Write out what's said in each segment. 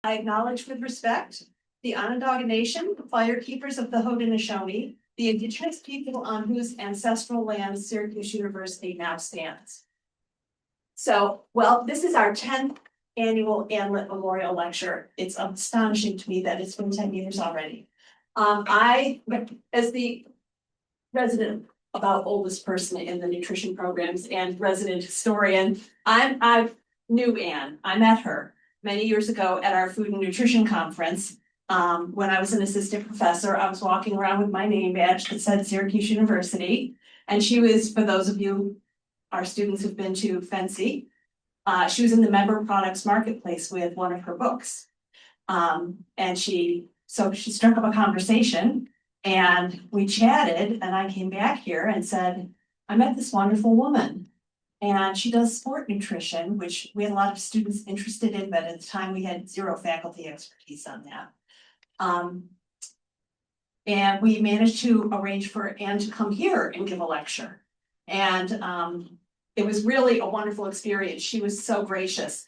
I acknowledge with respect the Onondaga Nation, the fire keepers of the Haudenosaunee, the indigenous people on whose ancestral lands Syracuse University now stands. So, well, this is our 10th annual Ann Litt Memorial Lecture. It's astonishing to me that it's been 10 years already. I, as the resident, about oldest person in the nutrition programs and resident historian, I knew Ann. I met her many years ago at our food and nutrition conference. When I was an assistant professor, I was walking around with my name badge that said Syracuse University. And she was, for those of you, our students who've been to Fancy, she was in the member products marketplace with one of her books. And she struck up a conversation and we chatted, and I came back here and said, I met this wonderful woman. And she does sport nutrition, which we had a lot of students interested in, but at the time we had zero faculty expertise on that. And we managed to arrange for Ann to come here and give a lecture. And it was really a wonderful experience. She was so gracious.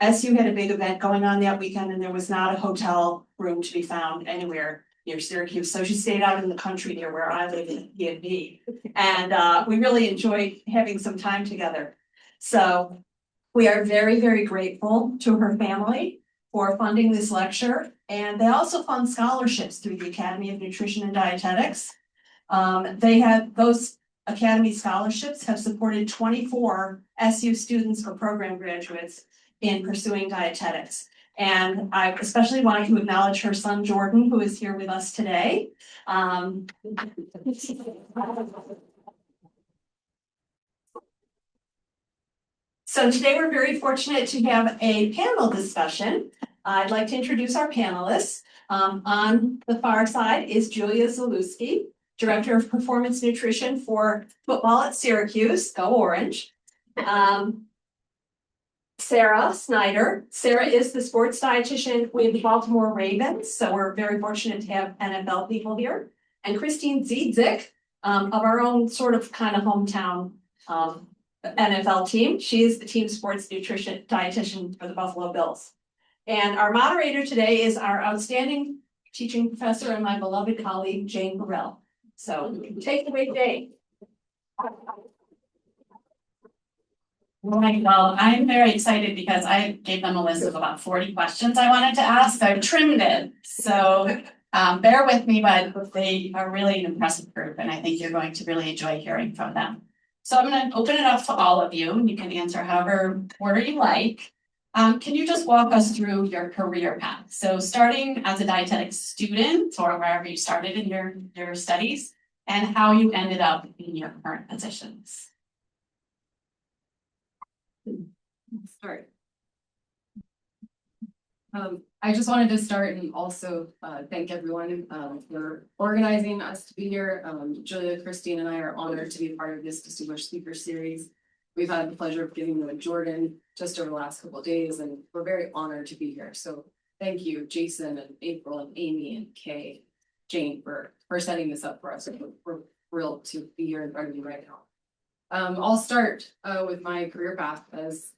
SU had a big event going on that weekend, and there was not a hotel room to be found anywhere near Syracuse. So she stayed out in the country near where I live in D&D. And we really enjoyed having some time together. So we are very, very grateful to her family for funding this lecture. And they also fund scholarships through the Academy of Nutrition and Dietetics. They had those Academy scholarships have supported 24 SU students or program graduates in pursuing dietetics. And I especially wanted to acknowledge her son, Jordan, who is here with us today. So today we're very fortunate to have a panel discussion. I'd like to introduce our panelists. On the far side is Julia Zilewski, Director of Performance Nutrition for football at Syracuse, go Orange. Sarah Snyder. Sarah is the sports dietitian with the Baltimore Ravens, so we're very fortunate to have NFL people here. And Christine Dziedzic, of our own sort of kind of hometown NFL team. She is the team sports nutrition dietitian for the Buffalo Bills. And our moderator today is our outstanding teaching professor and my beloved colleague, Jane Burrell. So take it away, Jane. Right, well, I'm very excited because I gave them a list of about 40 questions I wanted to ask. I've trimmed it, so bear with me, but they are really an impressive group, and I think you're going to really enjoy hearing from them. So I'm going to open it up to all of you, and you can answer however order you like. Can you just walk us through your career path? So starting as a dietetics student or wherever you started in your studies, and how you ended up in your current positions. Start. I just wanted to start and also thank everyone for organizing us to be here. Julia, Christine, and I are honored to be part of this distinguished speaker series. We've had the pleasure of getting to know Jordan just over the last couple of days, and we're very honored to be here. So thank you, Jason and April and Amy and Kay, Jane, for setting this up for us. We're thrilled to be here in front of you right now. I'll start with my career path as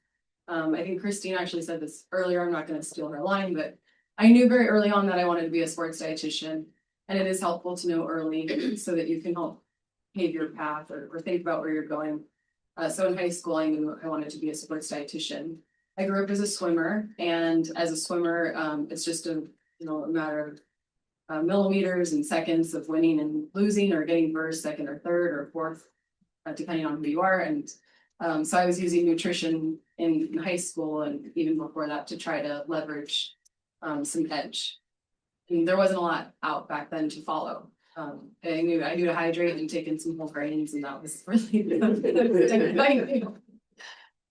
I think Christine actually said this earlier. I'm not going to steal her line, but I knew very early on that I wanted to be a sports dietitian, and it is helpful to know early so that you can help pave your path or think about where you're going. So in high school, I knew I wanted to be a sports dietitian. I grew up as a swimmer, and as a swimmer, it's just a matter of millimeters and seconds of winning and losing, or getting first, second, or third, or fourth, depending on who you are. And so I was using nutrition in high school and even before that to try to leverage some edge. And there wasn't a lot out back then to follow. I knew to hydrate and take in some whole grains, and that was really the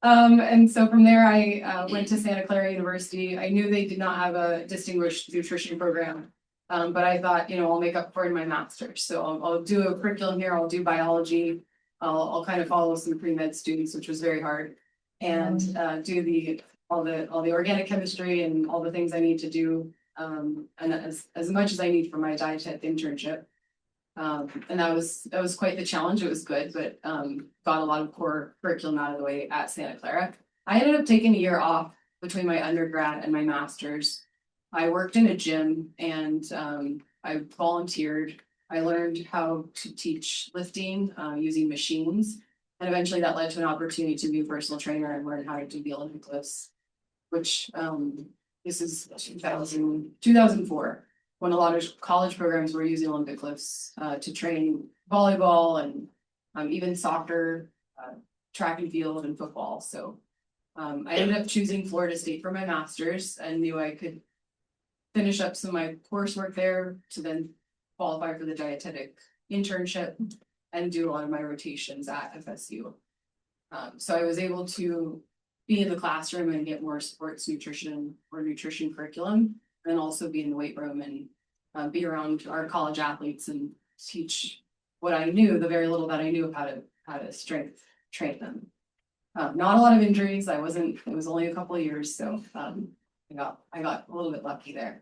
and so from there I went to Santa Clara University. I knew they did not have a distinguished nutrition program, but I thought, I'll make up for it in my master's. So I'll do a curriculum here. I'll do biology. I'll kind of follow some pre-med students, which was very hard, and do all the organic chemistry and all the things I need to do, and as much as I need for my dietet internship. And that was quite the challenge. It was good, but got a lot of core curriculum out of the way at Santa Clara. I ended up taking a year off between my undergrad and my master's I worked in a gym and I volunteered. I learned how to teach lifting using machines. And eventually that led to an opportunity to be a personal trainer and learn how to do the Olympic lifts, which this is 2004, when a lot of college programs were using Olympic lifts to train volleyball and even soccer, track and field and football. So I ended up choosing Florida State for my master's and knew I could finish up some of my coursework there to then qualify for the dietetic internship and do a lot of my rotations at FSU. So I was able to be in the classroom and get more sports nutrition or nutrition curriculum, and also be in the weight room and be around our college athletes and teach what I knew, the very little that I knew, how to strength train them. Not a lot of injuries. It was only a couple of years, so I got a little bit lucky there.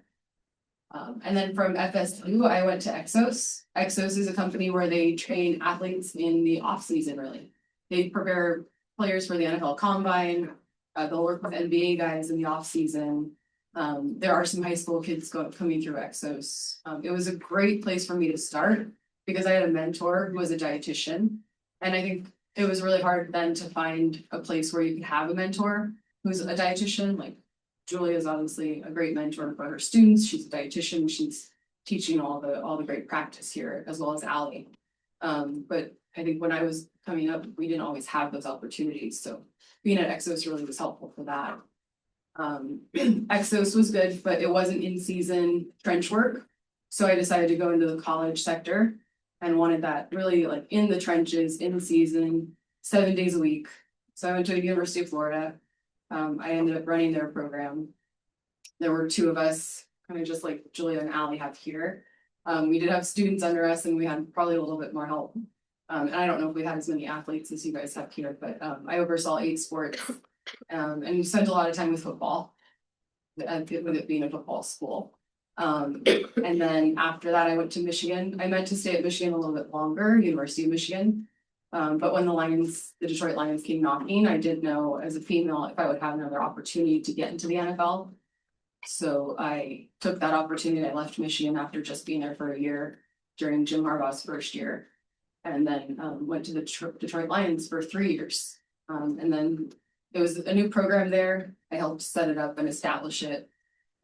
And then from FSU, I went to Exos. Exos is a company where they train athletes in the off season, really. They prepare players for the NFL Combine. They'll work with NBA guys in the off season. There are some high school kids coming through Exos. It was a great place for me to start because I had a mentor who was a dietitian. And I think it was really hard then to find a place where you could have a mentor who's a dietitian. Like Julia is obviously a great mentor for her students. She's a dietitian. She's teaching all the great practice here, as well as Allie. But I think when I was coming up, we didn't always have those opportunities. So being at Exos really was helpful for that. Exos was good, but it wasn't in season trench work. So I decided to go into the college sector and wanted that really like in the trenches, in season, 7 days a week. So I went to the University of Florida. I ended up running their program. There were two of us, kind of just like Julia and Allie have here. We did have students under us and we had probably a little bit more help. And I don't know if we had as many athletes as you guys have here, but I oversaw 8 sports and spent a lot of time with football, with it being a football school. And then after that, I went to Michigan. I meant to stay at Michigan a little bit longer, University of Michigan. But when the Detroit Lions came knocking, I did know as a female if I would have another opportunity to get into the NFL. So I took that opportunity. I left Michigan after just being there for a year during Jim Harbaugh's first year. And then went to the Detroit Lions for 3 years. And then it was a new program there. I helped set it up and establish it.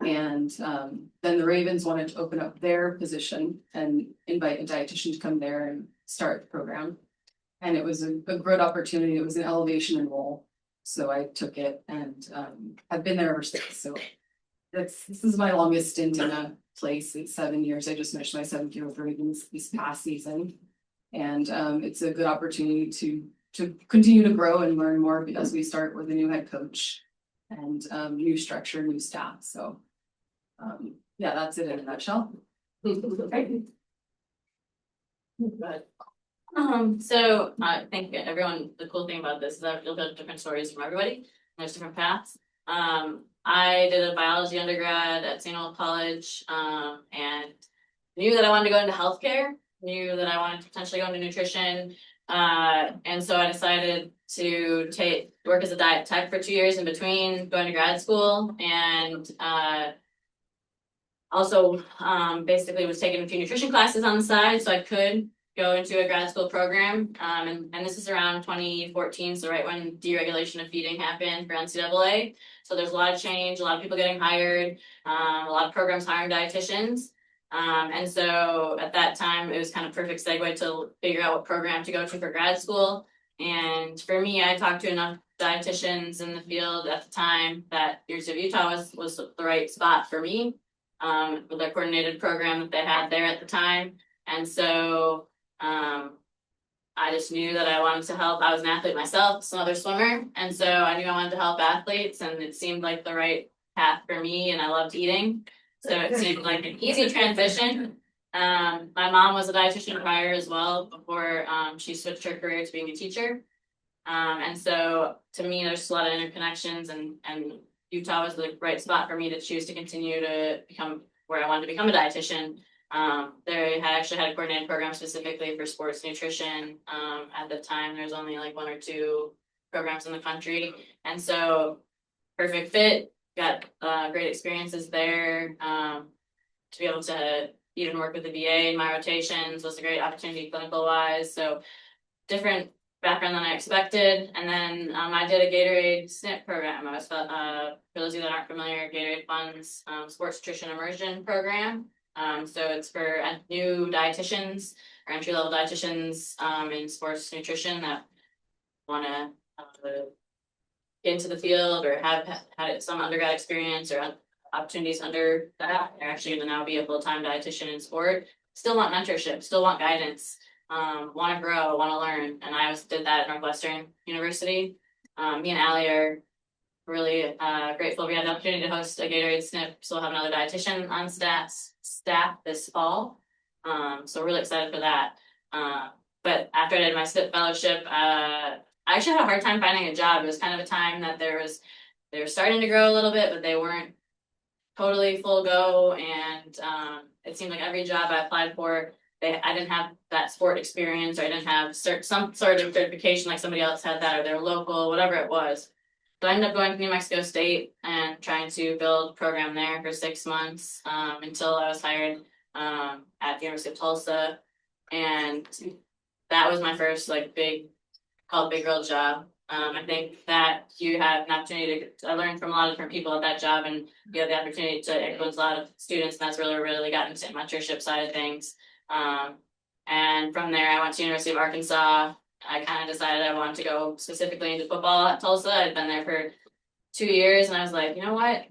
And then the Ravens wanted to open up their position and invite a dietitian to come there and start the program. And it was a great opportunity. It was an elevation and role. So I took it and have been there ever since. So this is my longest stint in a place. It's 7 years. I just finished my 7th year with Ravens this past season. And it's a good opportunity to continue to grow and learn more as we start with a new head coach and new structure, new staff. So yeah, that's it in a nutshell. So I think everyone, the cool thing about this is that you'll get different stories from everybody. There's different paths. I did a biology undergrad at Falk College and knew that I wanted to go into healthcare, knew that I wanted to potentially go into nutrition. And so I decided to work as a diet tech for 2 years in between going to grad school, and also basically was taking a few nutrition classes on the side so I could go into a grad school program. And this is around 2014, so right when deregulation of feeding happened for NCAA. So there's a lot of change, a lot of people getting hired, a lot of programs hiring dietitians. And so at that time, it was kind of perfect segue to figure out what program to go to for grad school. And for me, I talked to enough dietitians in the field at the time that University of Utah was the right spot for me with their coordinated program that they had there at the time. And so I just knew that I wanted to help. I was an athlete myself, another swimmer. And so I knew I wanted to help athletes, and it seemed like the right path for me, and I loved eating. So it seemed like an easy transition. My mom was a dietitian prior as well before she switched her career to being a teacher. And so to me, there's a lot of interconnections, and Utah was the right spot for me to choose to continue to become where I wanted to become a dietitian. They had actually had a coordinated program specifically for sports nutrition. At the time, there's only like 1 or 2 programs in the country. And so perfect fit. got great experiences there. To be able to even work with the VA in my rotations was a great opportunity clinical wise. So different background than I expected. And then I did a Gatorade SNP program. I was for those of you that aren't familiar, Gatorade funds sports nutrition immersion program. So it's for new dietitians or entry level dietitians in sports nutrition that want to get into the field or have had some undergrad experience or opportunities under that. They're actually going to now be a full-time dietitian in sport. Still want mentorship, still want guidance, want to grow, want to learn. And I did that at Northwestern University. Me and Allie are really grateful we had the opportunity to host a Gatorade SNP. So we'll have another dietitian on staff this fall. So we're really excited for that. But after I did my SNP fellowship, I actually had a hard time finding a job. It was kind of a time that they were starting to grow a little bit, but they weren't totally full go. And it seemed like every job I applied for, I didn't have that sport experience, or I didn't have some sort of certification like somebody else had that, or they're local, whatever it was. So I ended up going to New Mexico State and trying to build a program there for 6 months until I was hired at the University of Tulsa. And that was my first big girl job. I think that you have an opportunity to learn from a lot of different people at that job, and you have the opportunity to influence a lot of students, and that's really gotten into the mentorship side of things. And from there, I went to University of Arkansas. I kind of decided I wanted to go specifically into football at Tulsa. I'd been there for 2 years, and I was like, you know what?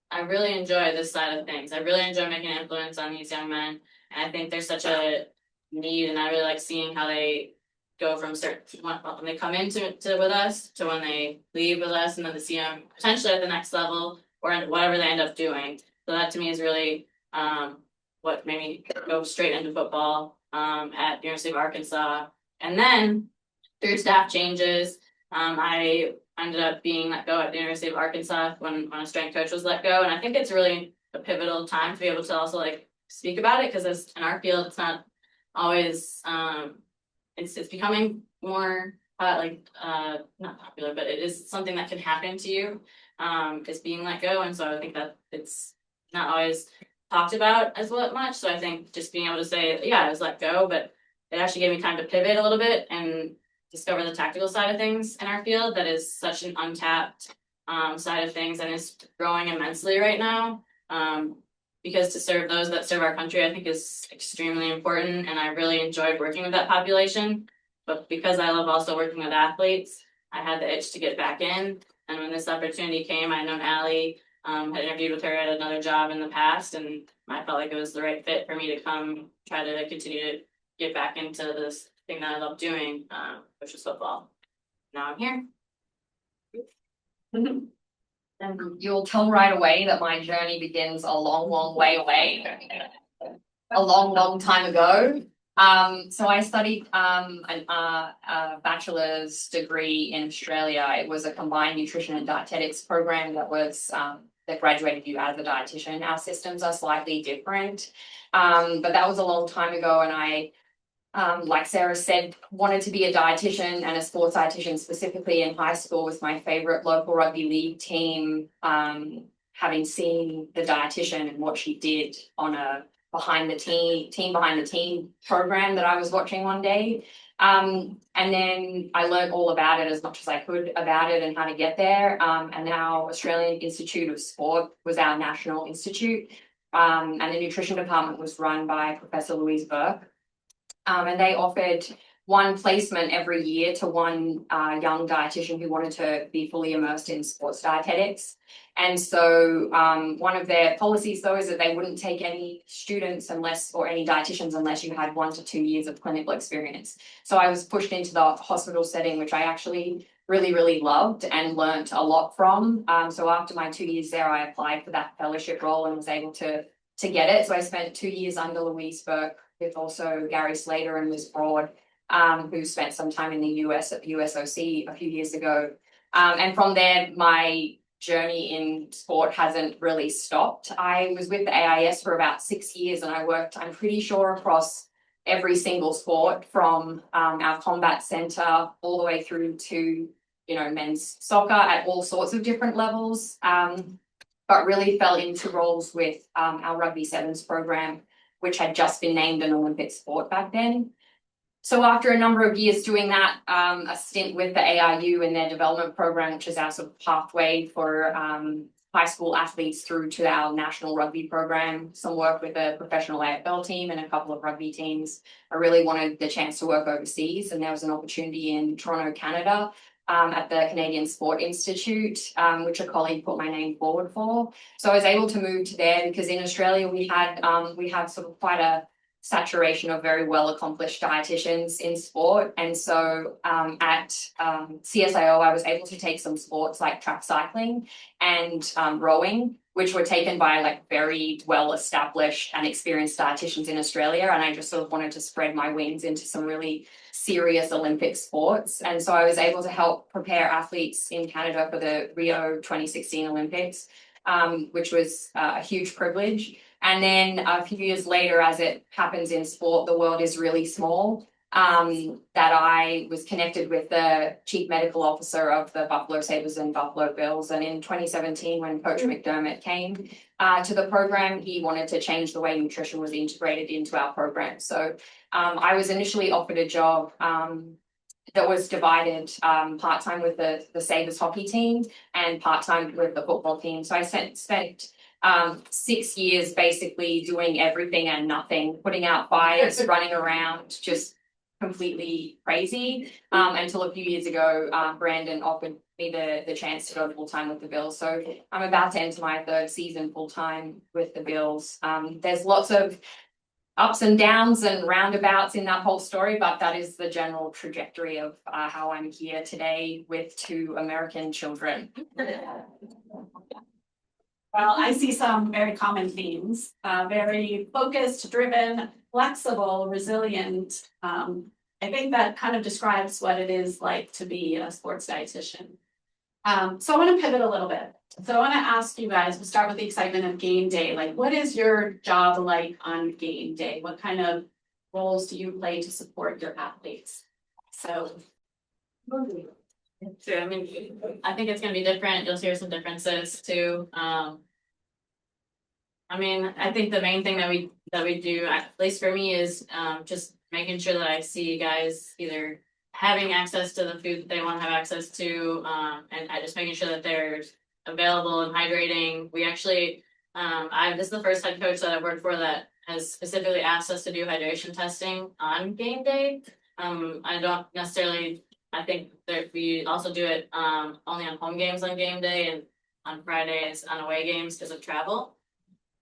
I really enjoy this side of things. I really enjoy making an influence on these young men, and I think there's such a need, and I really like seeing how they go from when they come into with us to when they leave with us, and then to see them potentially at the next level or whatever they end up doing. So that to me is really what made me go straight into football at the University of Arkansas. And then through staff changes, I ended up being let go at the University of Arkansas when a strength coach was let go. And I think it's really a pivotal time to be able to also speak about it, because in our field, it's not always it's becoming more not popular, but it is something that can happen to you is being let go. And so I think that it's not always talked about as much. So I think just being able to say, yeah, I was let go, but it actually gave me time to pivot a little bit and discover the tactical side of things in our field that is such an untapped side of things, and is growing immensely right now. Because to serve those that serve our country, I think is extremely important. And I really enjoyed working with that population. But because I love also working with athletes, I had the itch to get back in. And when this opportunity came, I'd known Allie, had interviewed with her at another job in the past, and I felt like it was the right fit for me to come try to continue to get back into this thing that I love doing, which is football. Now I'm here. And you'll tell right away that my journey begins a long way away, a long time ago. So I studied a bachelor's degree in Australia. It was a combined nutrition and dietetics program that graduated you as a dietitian. Our systems are slightly different, but that was a long time ago, and I, like Sarah said, wanted to be a dietitian, and a sports dietitian specifically in high school was my favorite local rugby league team. Having seen the dietitian and what she did on a behind the team program that I was watching one day. And then I learned all about it, as much as I could about it and how to get there. And now Australian Institute of Sport was our national institute. And the nutrition department was run by Professor Louise Burke. And they offered one placement every year to one young dietitian who wanted to be fully immersed in sports dietetics. And so one of their policies, though, is that they wouldn't take any students or any dietitians unless you had 1 to 2 years of clinical experience. So I was pushed into the hospital setting, which I actually really loved and learnt a lot from. So after my 2 years there, I applied for that fellowship role and was able to get it. So I spent 2 years under Louise Burke with also Gary Slater and Liz Broad, who spent some time in the US at the USOC a few years ago. And from there, my journey in sport hasn't really stopped. I was with the AIS for about 6 years, and I worked, I'm pretty sure, across every single sport, from our combat center all the way through to, men's soccer at all sorts of different levels. but really fell into roles with our rugby sevens program, which had just been named an Olympic sport back then. So after a number of years doing that, a stint with the ARU in their development program, which is our sort of pathway for high school athletes through to our national rugby program, some work with a professional AFL team and a couple of rugby teams. I really wanted the chance to work overseas, and there was an opportunity in Toronto, Canada, at the Canadian Sport Institute, which a colleague put my name forward for. So I was able to move to there because in Australia we have sort of quite a saturation of very well accomplished dietitians in sport, and so at CSIO I was able to take some sports like track cycling and rowing, which were taken by like very well established and experienced dietitians in Australia, and I just sort of wanted to spread my wings into some really serious Olympic sports. And so I was able to help prepare athletes in Canada for the Rio 2016 Olympics, which was a huge privilege. And then a few years later, as it happens in sport, the world is really small, that I was connected with the chief medical officer of the Buffalo Sabres and Buffalo Bills. And in 2017, when Coach McDermott came to the program, he wanted to change the way nutrition was integrated into our program. So I was initially offered a job that was divided part-time with the Sabres hockey team and part-time with the football team. So I spent 6 years basically doing everything and nothing, putting out fires, running around, just completely crazy, until a few years ago, Brandon offered me the chance to go full-time with the Bills. So I'm about to enter my 3rd season full-time with the Bills. There's lots of ups and downs and roundabouts in that whole story, but that is the general trajectory of how I'm here today with 2 American children. Well, I see some very common themes, very focused, driven, flexible, resilient. I think that kind of describes what it is like to be a sports dietitian. So I want to pivot a little bit. So I want to ask you guys, we'll start with the excitement of game day. Like, what is your job like on game day? What kind of roles do you play to support your athletes? So I mean, I think it's gonna be different. You'll hear some differences too. I mean, I think the main thing that we do, at least for me, is just making sure that I see guys either having access to the food that they want to have access to, and just making sure that they're available and hydrating. We actually, this is the first head coach that I've worked for that has specifically asked us to do hydration testing on game day. I don't necessarily. I think that we also do it only on home games on game day and on Fridays on away games because of travel.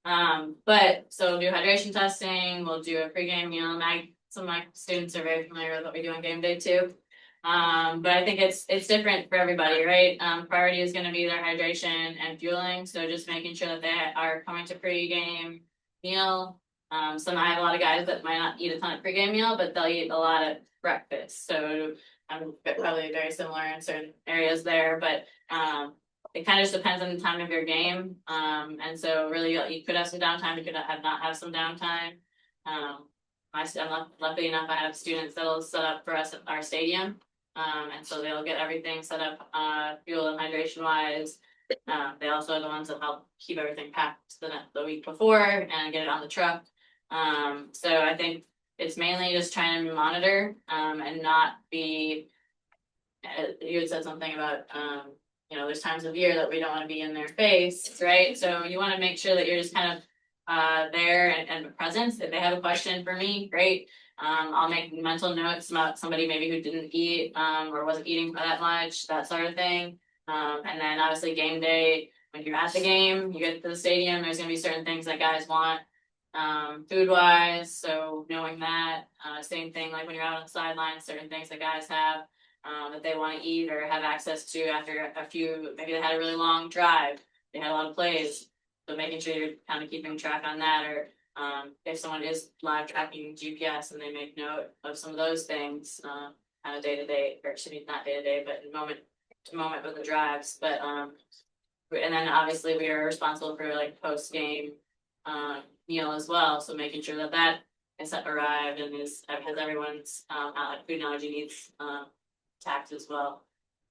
But so we'll do hydration testing, we'll do a pregame meal. Some of my students are very familiar with what we do on game day too. But I think it's different for everybody, right? Priority is going to be their hydration and fueling. So just making sure that they are coming to pregame meal. I have a lot of guys that might not eat a ton of pregame meal, but they'll eat a lot of breakfast. So I'm probably very similar in certain areas there, but it kind of just depends on the time of your game. And so really you could have some downtime, you could not have some downtime. I'm lucky enough I have students that'll set up for us at our stadium. And so they'll get everything set up fuel and hydration wise. They also are the ones that help keep everything packed the week before and get it on the truck. So I think it's mainly just trying to monitor and not be, you had said something about, there's times of year that we don't want to be in their face, right? So you want to make sure that you're just kind of there and present. If they have a question for me, great. I'll make mental notes about somebody maybe who didn't eat or wasn't eating that much, that sort of thing. And then obviously game day, when you're at the game, you get to the stadium, there's going to be certain things that guys want food wise. So knowing that, same thing like when you're out on the sidelines, certain things that guys have that they want to eat or have access to after a few, maybe they had a really long drive, they had a lot of plays. So making sure you're kind of keeping track on that, or if someone is live tracking GPS and they make note of some of those things, kind of day to day, or excuse me, not day to day, but moment to moment with the drives. But and then obviously we are responsible for like post game meal as well. So making sure that that is arrived and has everyone's food allergy needs tacked as well.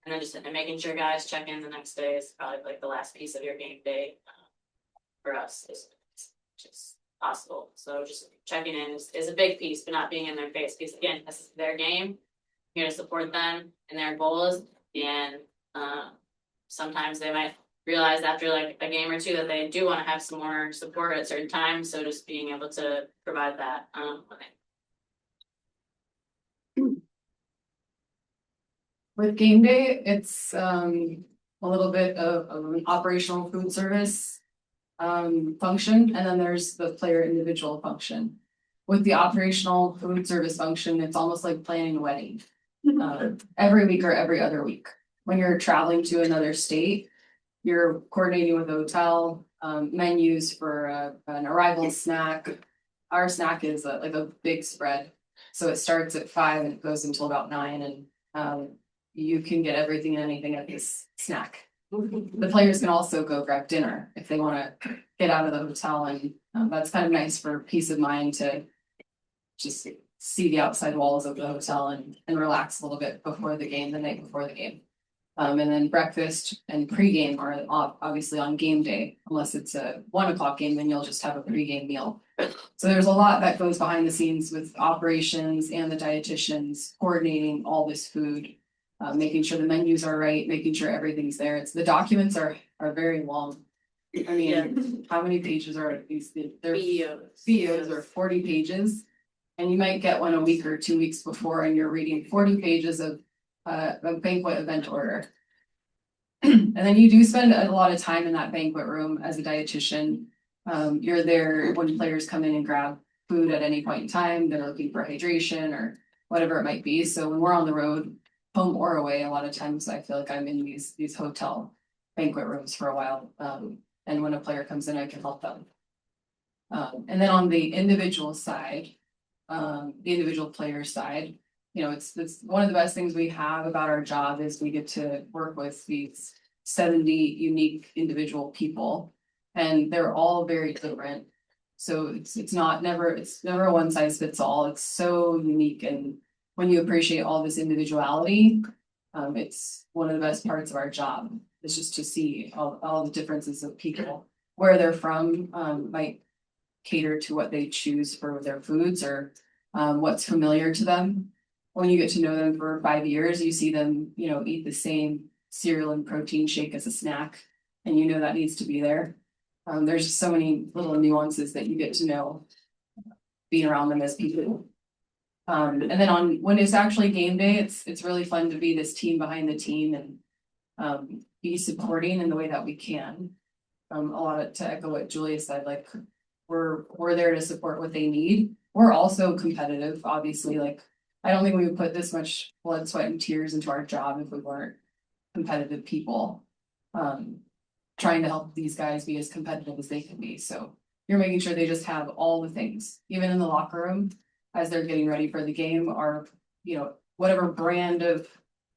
And then just making sure guys check in the next day is probably like the last piece of your game day. for us as much as possible. So just checking in is a big piece, but not being in their face, because again, this is their game. You're here to support them and their goals, and sometimes they might realize after like a game or two that they do want to have some more support at certain times. So just being able to provide that With game day, it's a little bit of an operational food service function, and then there's the player individual function. With the operational food service function, it's almost like planning a wedding. Every week or every other week. When you're traveling to another state, you're coordinating with the hotel, menus for an arrival snack. Our snack is like a big spread. So it starts at 5 and it goes until about 9, and you can get everything and anything at this snack. The players can also go grab dinner if they want to get out of the hotel, and that's kind of nice for peace of mind to just see the outside walls of the hotel and relax a little bit before the game, the night before the game. And then breakfast and pregame are obviously on game day. Unless it's a 1 o'clock game, then you'll just have a pregame meal. So there's a lot that goes behind the scenes with operations and the dietitians coordinating all this food, making sure the menus are right, making sure everything's there. The documents are very long. I mean, how many pages are these? They're CEOs are 40 pages, and you might get one a week or 2 weeks before, and you're reading 40 pages of a banquet event order. And then you do spend a lot of time in that banquet room as a dietitian. You're there when players come in and grab food at any point in time. They're looking for hydration or whatever it might be. So when we're on the road, home or away, a lot of times I feel like I'm in these hotel banquet rooms for a while. And when a player comes in, I can help them. And then on the individual side, the individual player side, you know, it's one of the best things we have about our job is we get to work with these 70 unique individual people, and they're all very different. So it's never a one size fits all. It's so unique, and when you appreciate all this individuality, it's one of the best parts of our job. It's just to see all the differences of people, where they're from, might cater to what they choose for their foods or what's familiar to them. When you get to know them for 5 years, you see them, you know, eat the same cereal and protein shake as a snack, and you know that needs to be there. There's just so many little nuances that you get to know being around them as people. And then when it's actually game day, it's really fun to be this team behind the team and be supporting in the way that we can. A lot to echo what Julia said, like we're there to support what they need. We're also competitive, obviously. Like I don't think we would put this much blood, sweat, and tears into our job if we weren't competitive people. Trying to help these guys be as competitive as they can be. So you're making sure they just have all the things, even in the locker room, as they're getting ready for the game, or, you know, whatever brand of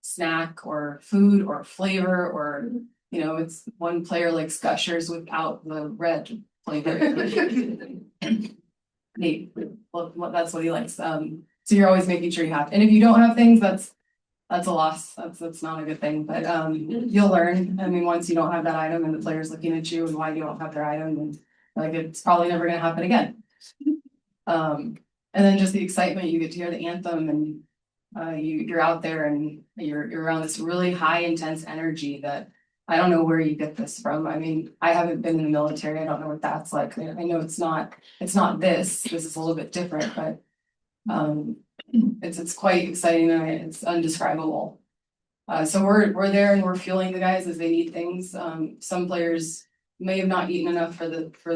snack or food or flavor, or, you know, it's one player likes Gushers without the red flavor. Well, that's what he likes. So you're always making sure you have, and if you don't have things, that's a loss. That's not a good thing, but you'll learn. I mean, once you don't have that item and the player's looking at you and why you don't have their item, and like it's probably never gonna happen again. And then just the excitement, you get to hear the anthem, and you're out there and you're around this really high intense energy that I don't know where you get this from. I mean, I haven't been in the military. I don't know what that's like. I know it's not this is a little bit different, but it's quite exciting and it's undescribable. So we're there and we're fueling the guys as they need things. Some players may have not eaten enough for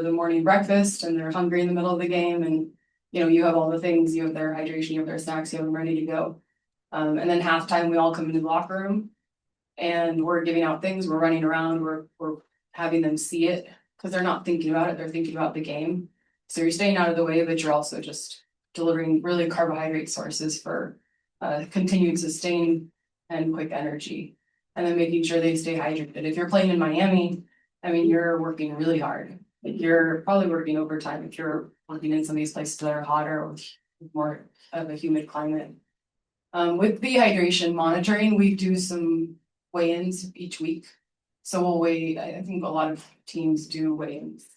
the morning breakfast, and they're hungry in the middle of the game, and you know, you have all the things, you have their hydration, you have their snacks, you have them ready to go. And then halftime, we all come into the locker room and we're giving out things, we're running around, we're having them see it, because they're not thinking about it, they're thinking about the game. So you're staying out of the way, but you're also just delivering really carbohydrate sources for continued sustained and quick energy, and then making sure they stay hydrated. If you're playing in Miami, I mean, you're working really hard. Like you're probably working overtime if you're working in some of these places that are hotter with more of a humid climate. With dehydration monitoring, we do some weigh-ins each week. So we'll weigh, I think a lot of teams do weigh-ins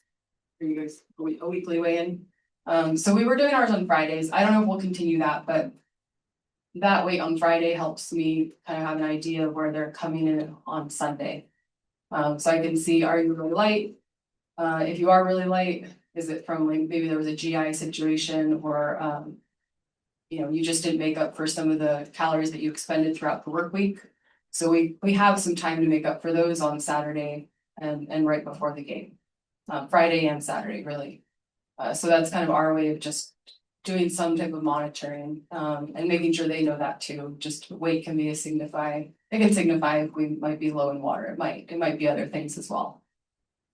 for you guys, a weekly weigh-in. So we were doing ours on Fridays. I don't know if we'll continue that, but that weight on Friday helps me kind of have an idea of where they're coming in on Sunday. So I can see, are you really light? If you are really light, is it from like maybe there was a GI situation or you know, you just didn't make up for some of the calories that you expended throughout the work week. So we have some time to make up for those on Saturday and right before the game. Friday and Saturday, really. So that's kind of our way of just doing some type of monitoring and making sure they know that too. Just weight can be a it can signify if we might be low in water. It might be other things as well.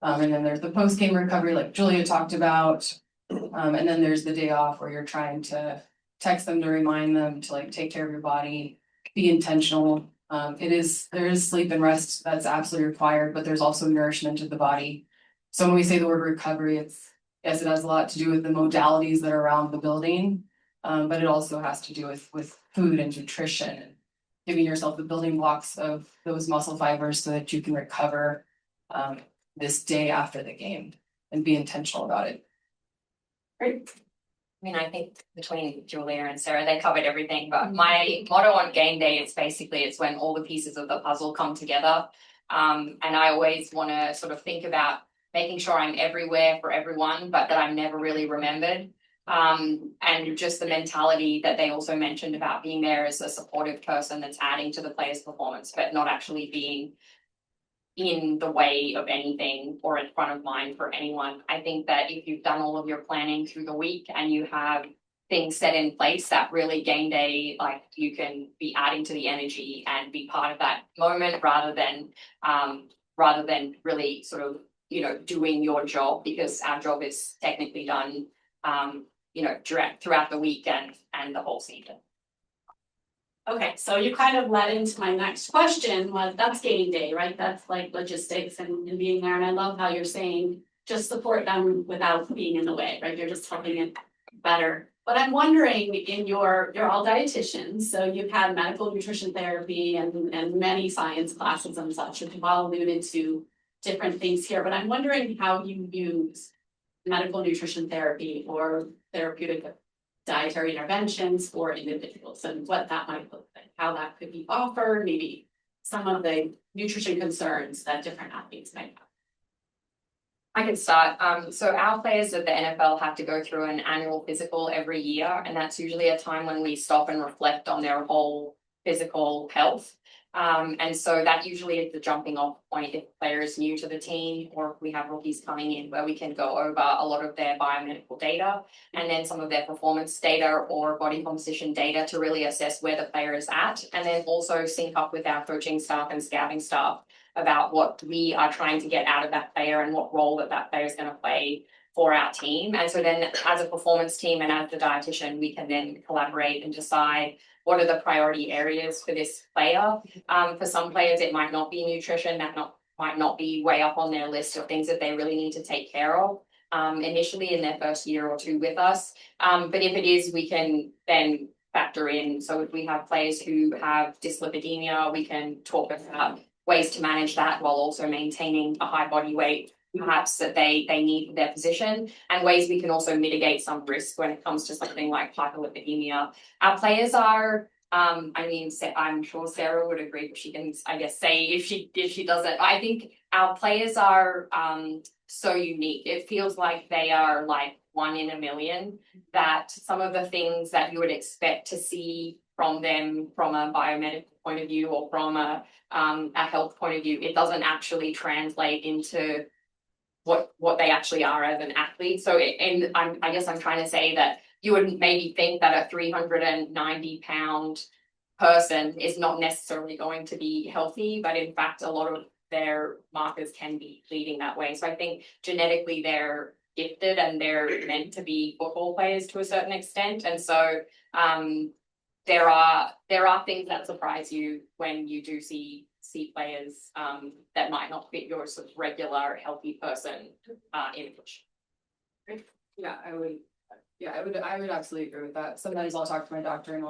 And then there's the post-game recovery like Julia talked about. And then there's the day off where you're trying to text them to remind them to like take care of your body, be intentional. There is sleep and rest that's absolutely required, but there's also nourishment of the body. So when we say the word recovery, yes, it has a lot to do with the modalities that are around the building, but it also has to do with food and nutrition and giving yourself the building blocks of those muscle fibers so that you can recover this day after the game and be intentional about it. Great. I mean, I think between Julia and Sarah, they covered everything, but my motto on game day is basically it's when all the pieces of the puzzle come together. And I always want to sort of think about making sure I'm everywhere for everyone, but that I'm never really remembered. And just the mentality that they also mentioned about being there as a supportive person that's adding to the player's performance, but not actually being in the way of anything or in front of mind for anyone. I think that if you've done all of your planning through the week and you have things set in place, that really game day, like you can be adding to the energy and be part of that moment rather than really sort of, you know, doing your job, because our job is technically done, you know, throughout the week and the whole season. Okay, so you kind of led into my next question, was that's game day, right? That's like logistics and being there. And I love how you're saying just support them without being in the way, right? You're just helping it better. But I'm wondering, you're all dietitians, so you've had medical nutrition therapy and many science classes and such, and you've all alluded to different things here. But I'm wondering how you use medical nutrition therapy or therapeutic dietary interventions for individuals and what that might look like, how that could be offered, maybe some of the nutrition concerns that different athletes might have. I can start. So our players at the NFL have to go through an annual physical every year, and that's usually a time when we stop and reflect on their whole physical health. And so that usually is the jumping off point if the player is new to the team, or if we have rookies coming in, where we can go over a lot of their biomedical data and then some of their performance data or body composition data to really assess where the player is at, and then also sync up with our coaching staff and scouting staff about what we are trying to get out of that player and what role that player is going to play for our team. And so then as a performance team and as the dietitian, we can then collaborate and decide what are the priority areas for this player. For some players, it might not be nutrition, might not be way up on their list of things that they really need to take care of initially in their first year or two with us. But if it is, we can then factor in. So if we have players who have dyslipidemia, we can talk about ways to manage that while also maintaining a high body weight perhaps that they need for their position, and ways we can also mitigate some risk when it comes to something like hyperlipidemia. Our players are, I'm sure Sarah would agree, but she can, I guess, say if she doesn't. I think our players are so unique. It feels like they are like one in a million, that some of the things that you would expect to see from them from a biomedical point of view or from a health point of view, it doesn't actually translate into what they actually are as an athlete. So I guess I'm trying to say that you would maybe think that a 390-pound person is not necessarily going to be healthy, but in fact a lot of their markers can be leading that way. So I think genetically they're gifted and they're meant to be football players to a certain extent. And so there are things that surprise you when you do see players that might not fit your sort of regular healthy person image. Yeah, I would absolutely agree with that. Sometimes I'll talk to my doctor and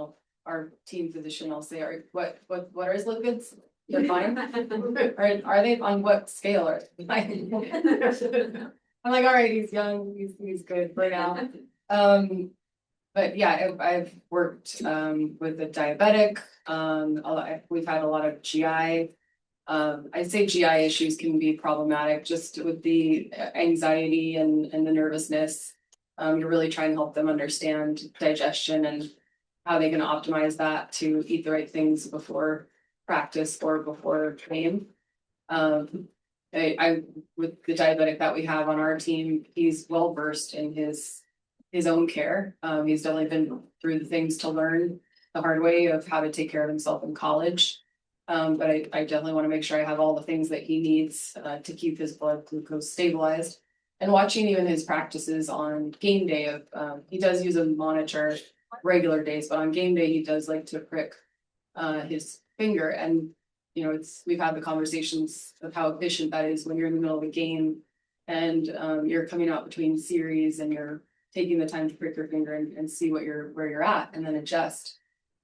our team physician, I'll say, what are his lipids? They're fine. Are they on what scale? I'm like, all right, he's young, he's good for now. But yeah, I've worked with a diabetic, we've had a lot of GI. I'd say GI issues can be problematic just with the anxiety and the nervousness. You're really trying to help them understand digestion and how they can optimize that to eat the right things before practice or before training. I with the diabetic that we have on our team, he's well versed in his own care. He's definitely been through the things to learn the hard way of how to take care of himself in college. But I definitely want to make sure I have all the things that he needs to keep his blood glucose stabilized. And watching even his practices on game day of he does use a monitor regular days, but on game day he does like to prick his finger. And you know, we've had the conversations of how efficient that is when you're in the middle of a game and you're coming out between series and you're taking the time to prick your finger and see where you're at and then adjust.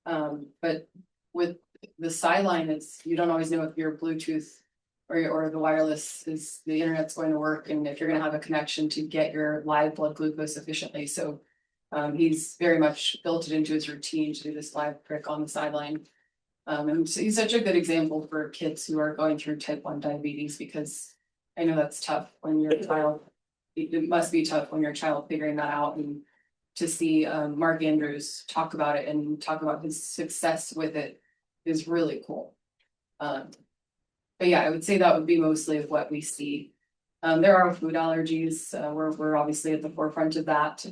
But with the sideline, you don't always know if your Bluetooth or the wireless is the internet's going to work and if you're going to have a connection to get your live blood glucose efficiently. So he's very much built it into his routine to do this live prick on the sideline. And so he's such a good example for kids who are going through type 1 diabetes, because I know that's tough when you're a child. It must be tough when you're a child figuring that out, and to see Mark Andrews talk about it and talk about his success with it is really cool. But yeah, I would say that would be mostly of what we see. There are food allergies. We're obviously at the forefront of that.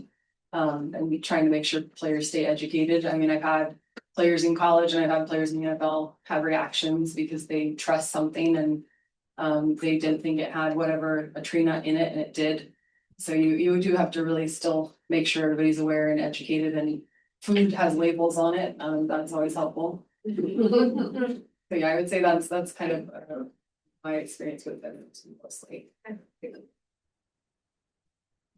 And we trying to make sure players stay educated. I mean, I've had players in college and I've had players in the NFL have reactions because they trust something and they didn't think it had whatever a tree nut in it, and it did. So you do have to really still make sure everybody's aware and educated, and food has labels on it. That's always helpful. So yeah, I would say that's kind of my experience with them mostly.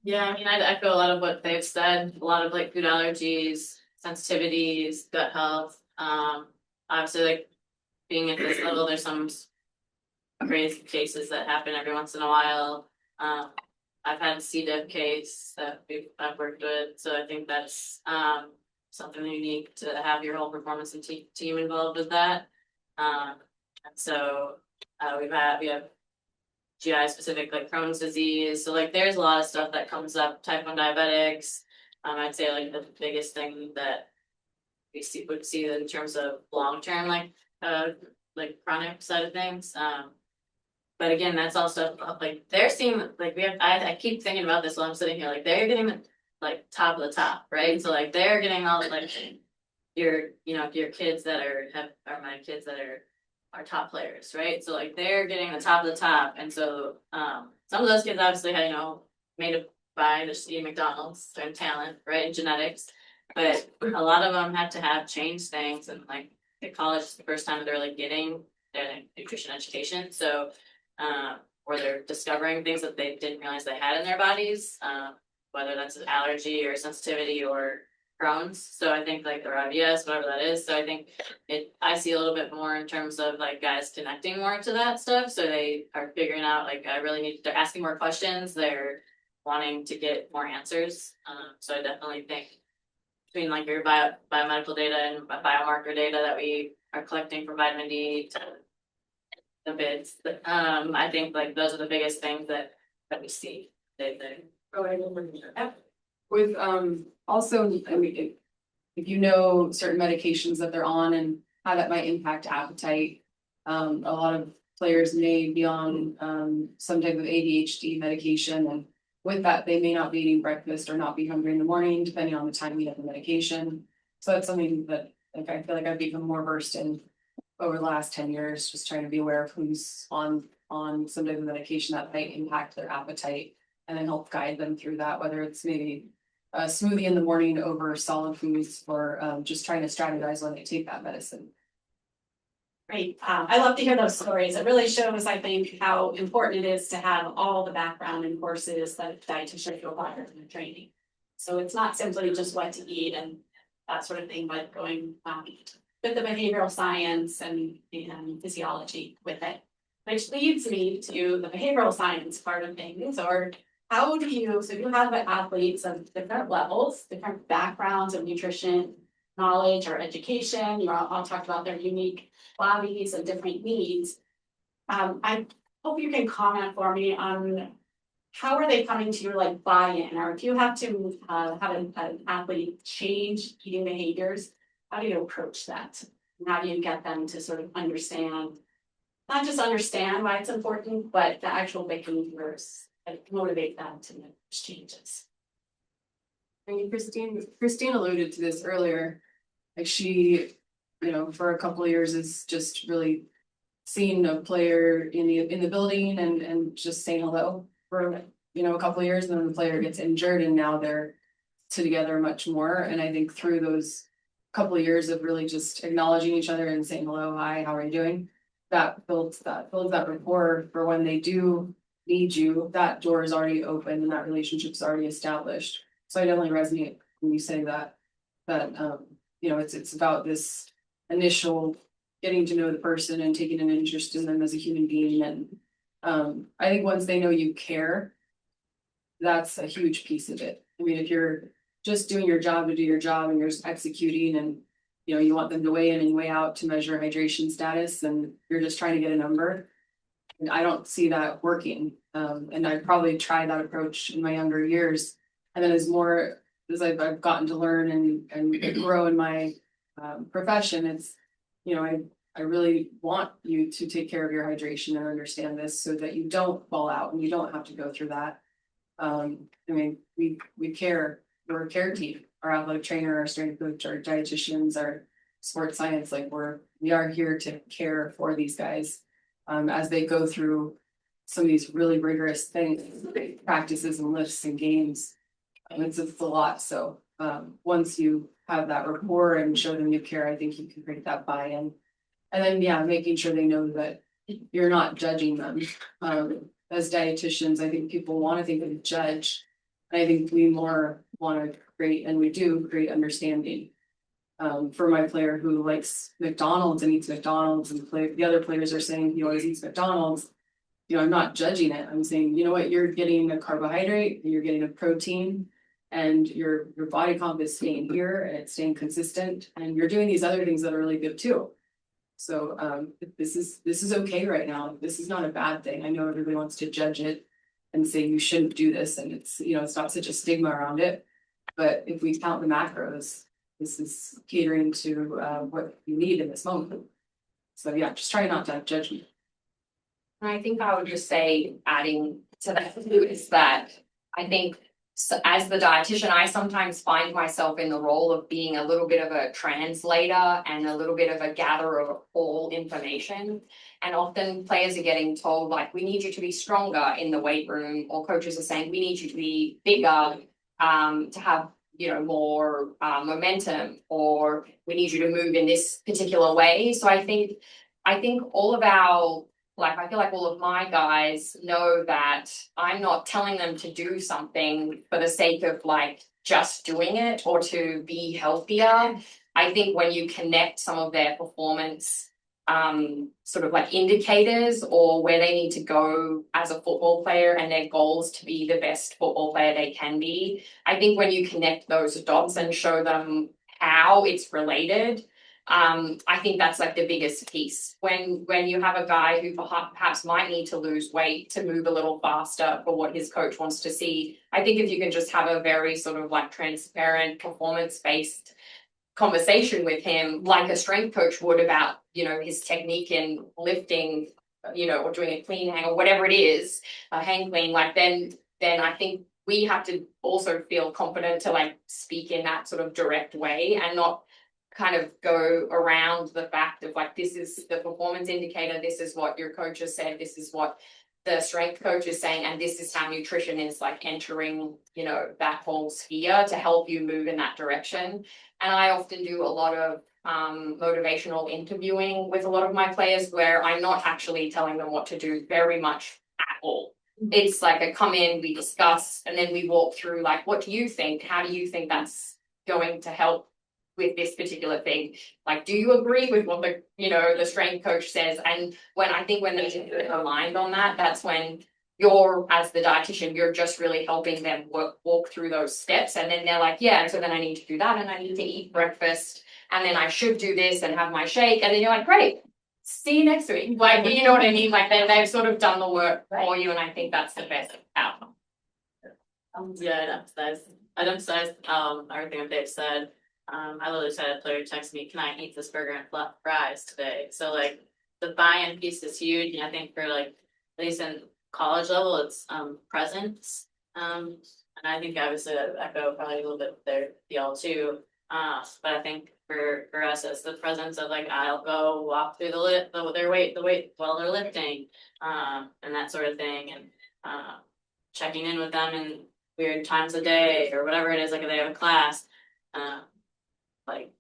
Yeah, I mean, I echo a lot of what they've said, a lot of like food allergies, sensitivities, gut health. Obviously like being at this level, there's some crazy cases that happen every once in a while. I've had a C. diff case that I've worked with, so I think that's something unique to have your whole performance and team involved with that. And so we have GI specific like Crohn's disease. So like there's a lot of stuff that comes up, type 1 diabetics. I'd say like the biggest thing that we would see in terms of long-term like chronic side of things. But again, that's also like they're seeing like I keep thinking about this while I'm sitting here, like they're getting the like top of the top, right? So like they're getting all like your kids that are my kids that are top players, right? So like they're getting the top of the top, and so some of those kids obviously had made it by just eating McDonald's, their talent, right, and genetics, but a lot of them had to have changed things, and like at college is the first time they're like getting their nutrition education, so or they're discovering things that they didn't realize they had in their bodies, whether that's an allergy or sensitivity or Crohn's. So I think like, or IBS, whatever that is. So I think I see a little bit more in terms of like guys connecting more to that stuff. So they are figuring out like, they're asking more questions. They're wanting to get more answers. So I definitely think between like your biomedical data and biomarker data that we are collecting from vitamin D to the bids, I think like those are the biggest things that we see. With also, I mean, if you know certain medications that they're on and how that might impact appetite, a lot of players may be on some type of ADHD medication, and with that, they may not be eating breakfast or not be hungry in the morning, depending on the time you have the medication. So that's something that like I feel like I've become more versed in over the last 10 years, just trying to be aware of who's on some type of medication that might impact their appetite, and then help guide them through that, whether it's maybe a smoothie in the morning over solid foods, or just trying to strategize when they take that medicine. Great. I love to hear those stories. It really shows, I think, how important it is to have all the background and courses that dietitians require in their training. So it's not simply just what to eat and that sort of thing, but going with the behavioral science and physiology with it. Which leads me to the behavioral science part of things, or how do you, so you have athletes of different levels, different backgrounds of nutrition, knowledge or education, you all talked about their unique bodies and different needs. I hope you can comment for me on how are they coming to your like buy-in, or if you have to have an athlete change eating behaviors, how do you approach that? And how do you get them to sort of understand, not just understand why it's important, but the actual behaviors that motivate them to make those changes? I mean, Christine alluded to this earlier. Like she, for a couple of years has just really seen a player in the building and just saying hello for a couple of years, and then the player gets injured and now they're together much more. And I think through those couple of years of really just acknowledging each other and saying hello, hi, how are you doing? That builds that rapport for when they do need you, that door is already open and that relationship's already established. So I definitely resonate when you say that it's about this initial getting to know the person and taking an interest in them as a human being. And I think once they know you care, that's a huge piece of it. I mean, if you're just doing your job to do your job and you're just executing and you want them to weigh in and weigh out to measure hydration status and you're just trying to get a number, I don't see that working. And I probably tried that approach in my younger years. And then as I've gotten to learn and grow in my profession, it's, I really want you to take care of your hydration and understand this so that you don't fall out and you don't have to go through that. I mean, we care, we're a care team, our athletic trainer, our strength coach, our dietitians, our sports science, like we are here to care for these guys as they go through some of these really rigorous things, practices and lifts and games. It's a lot. So once you have that rapport and show them you care, I think you can create that buy-in. And then, making sure they know that you're not judging them. As dietitians, I think people want to think of a judge. And I think we more want to create, and we do create understanding. For my player who likes McDonald's and eats McDonald's, and the other players are saying he always eats McDonald's. I'm not judging it. I'm saying, you know what, you're getting a carbohydrate, you're getting a protein, and your body comp is staying here and it's staying consistent, and you're doing these other things that are really good too. So this is okay right now. This is not a bad thing. I know everybody wants to judge it and say you shouldn't do this, and it's it's not such a stigma around it. But if we count the macros, this is catering to what you need in this moment. So just try not to have judgment. And I think I would just say, adding to that is that I think, so as the dietitian, I sometimes find myself in the role of being a little bit of a translator and a little bit of a gatherer of all information. And often players are getting told, like, we need you to be stronger in the weight room, or coaches are saying, we need you to be bigger to have more momentum, or we need you to move in this particular way. So I think all of our, I feel like all of my guys know that I'm not telling them to do something for the sake of just doing it or to be healthier. I think when you connect some of their performance sort of indicators, or where they need to go as a football player and their goals to be the best football player they can be, I think when you connect those dots and show them how it's related, I think that's the biggest piece. When you have a guy who perhaps might need to lose weight to move a little faster for what his coach wants to see, I think if you can just have a very sort of transparent, performance-based conversation with him, like a strength coach would about, his technique in lifting, or doing a clean hang or whatever it is, a hang clean, then I think we have to also feel confident to speak in that sort of direct way and not kind of go around the fact of this is the performance indicator, this is what your coach has said, this is what the strength coach is saying, and this is how nutrition is entering, that whole sphere to help you move in that direction. And I often do a lot of motivational interviewing with a lot of my players where I'm not actually telling them what to do very much at all. It's I come in, we discuss, and then we walk through what do you think? How do you think that's going to help with this particular thing? Do you agree with what the strength coach says? And when they're aligned on that, that's when you're, as the dietitian, you're just really helping them walk through those steps. And then they're like, yeah, so then I need to do that, and I need to eat breakfast, and then I should do this and have my shake. And then you're like, great, see you next week. Like, you know what I mean? Like, they've sort of done the work for you, and I think that's the best outcome. Yeah, I'd emphasize everything that they've said. I literally said a player texted me, can I eat this burger and fries today? So like the buy-in piece is huge, and I think for like at least in college level, it's presence. And I think obviously that echo probably a little bit there y'all too. But I think for us it's the presence of like I'll go walk through the weight while they're lifting, and that sort of thing, and checking in with them in weird times of day or whatever it is, like if they have a class. Like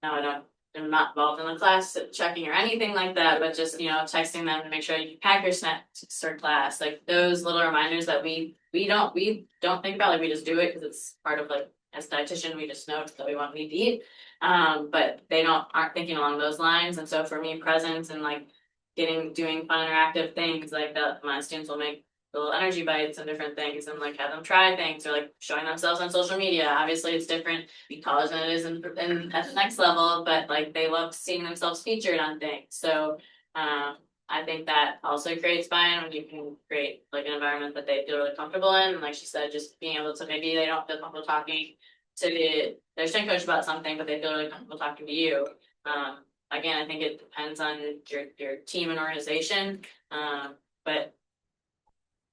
no, I'm not involved in the class checking or anything like that, but just, you know, texting them to make sure you pack your snacks for class. Like those little reminders that we don't think about, like we just do it because it's part of like as a dietitian, we just know that we want to eat. But they aren't thinking along those lines. And so for me, presence and like doing fun interactive things like that, my students will make little energy bites and different things and like have them try things or like showing themselves on social media. Obviously it's different in college than it is in at the next level, but like they love seeing themselves featured on things. So I think that also creates buy-in when you can create like an environment that they feel really comfortable in. And like she said, just being able to, maybe they don't feel comfortable talking to their strength coach about something, but they feel really comfortable talking to you. Again, I think it depends on your team and organization, but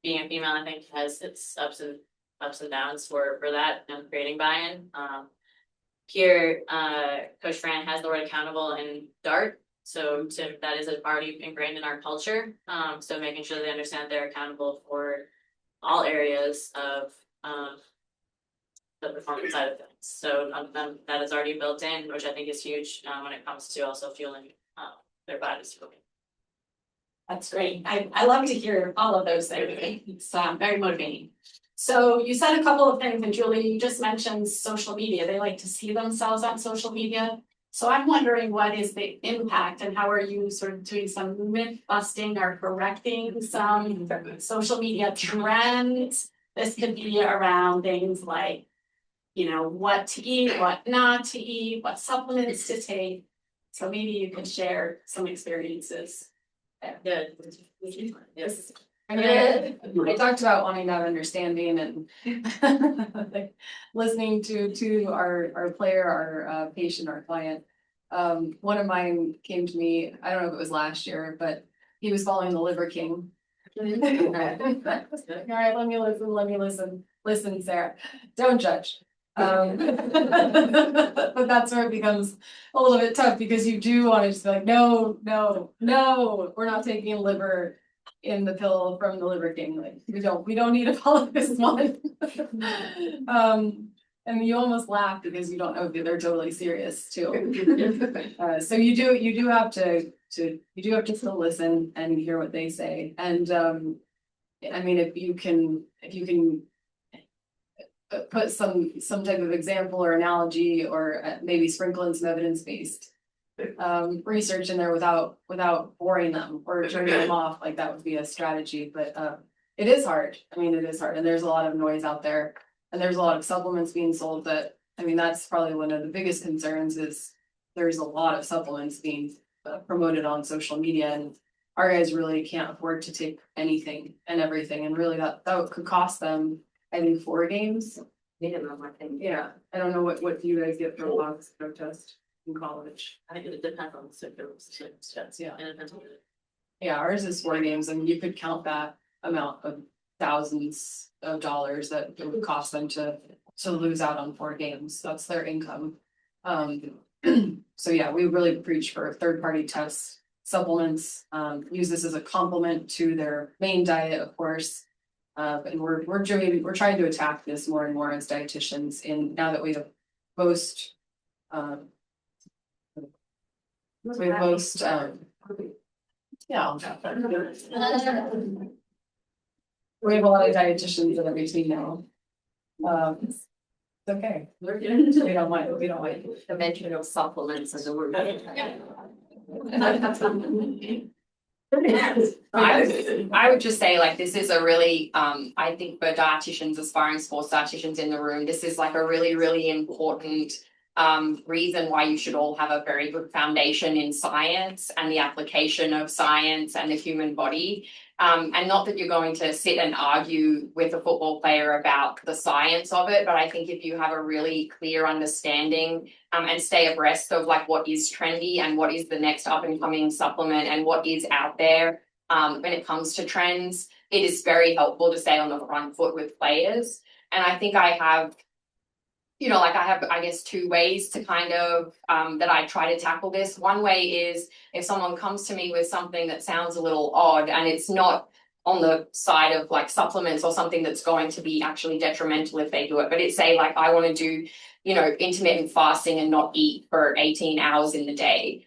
being a female, I think, has its ups and downs for that and creating buy-in. Here, Coach Fran has the word accountable in DART, so that is already ingrained in our culture. So making sure they understand they're accountable for all areas of the performance side of things. So that is already built in, which I think is huge when it comes to also fueling their bodies. That's great. I love to hear all of those things. It's very motivating. So you said a couple of things, and Julie, you just mentioned social media. They like to see themselves on social media. So I'm wondering, what is the impact and how are you sort of doing some myth busting or correcting some social media trends? This could be around things like, you know, what to eat, what not to eat, what supplements to take. So maybe you could share some experiences. Good. Yes. I talked about wanting to have understanding and listening to our player, our patient, our client. One of mine came to me, I don't know if it was last year, but he was following the Liver King. All right, let me listen. Listen, Sarah, don't judge. But that's where it becomes a little bit tough because you do want to just be like, no, we're not taking liver in the pill from the Liver King. Like we don't need to follow this one. And you almost laugh because you don't know if they're totally serious too. So you do have to still listen and hear what they say. And I mean, if you can put some type of example or analogy or maybe sprinkle in some evidence-based research in there without boring them or turning them off, like that would be a strategy. But it is hard. I mean, it is hard, and there's a lot of noise out there, and there's a lot of supplements being sold that, I mean, that's probably one of the biggest concerns is there's a lot of supplements being promoted on social media, and our guys really can't afford to take anything and everything, and really that could cost them, I think, 4 games. Minimum, I think. Yeah, I don't know what you guys get for a box drug test in college. I think it depends on the circumstance. Yeah. And it depends on Yeah, ours is 4 games, and you could count that amount of thousands of dollars that it would cost them to lose out on 4 games. That's their income. So yeah, we really preach for third-party tests, supplements, use this as a complement to their main diet, of course. And we're trying to attack this more and more as dietitians, and now that we have most we have a lot of dietitians that we see now. It's okay. We don't mind. The mention of supplements as a word. I would just say like this is a really I think for dietitians, aspiring sports dietitians in the room, this is like a really, really important reason why you should all have a very good foundation in science and the application of science and the human body. And not that you're going to sit and argue with a football player about the science of it, but I think if you have a really clear understanding and stay abreast of like what is trendy and what is the next up and coming supplement and what is out there when it comes to trends, it is very helpful to stay on the front foot with players. And I think I have, you know, like I have, I guess, two ways to kind of that I try to tackle this. One way is if someone comes to me with something that sounds a little odd and it's not on the side of like supplements or something that's going to be actually detrimental if they do it, but it's say like I want to do, you know, intermittent fasting and not eat for 18 hours in the day.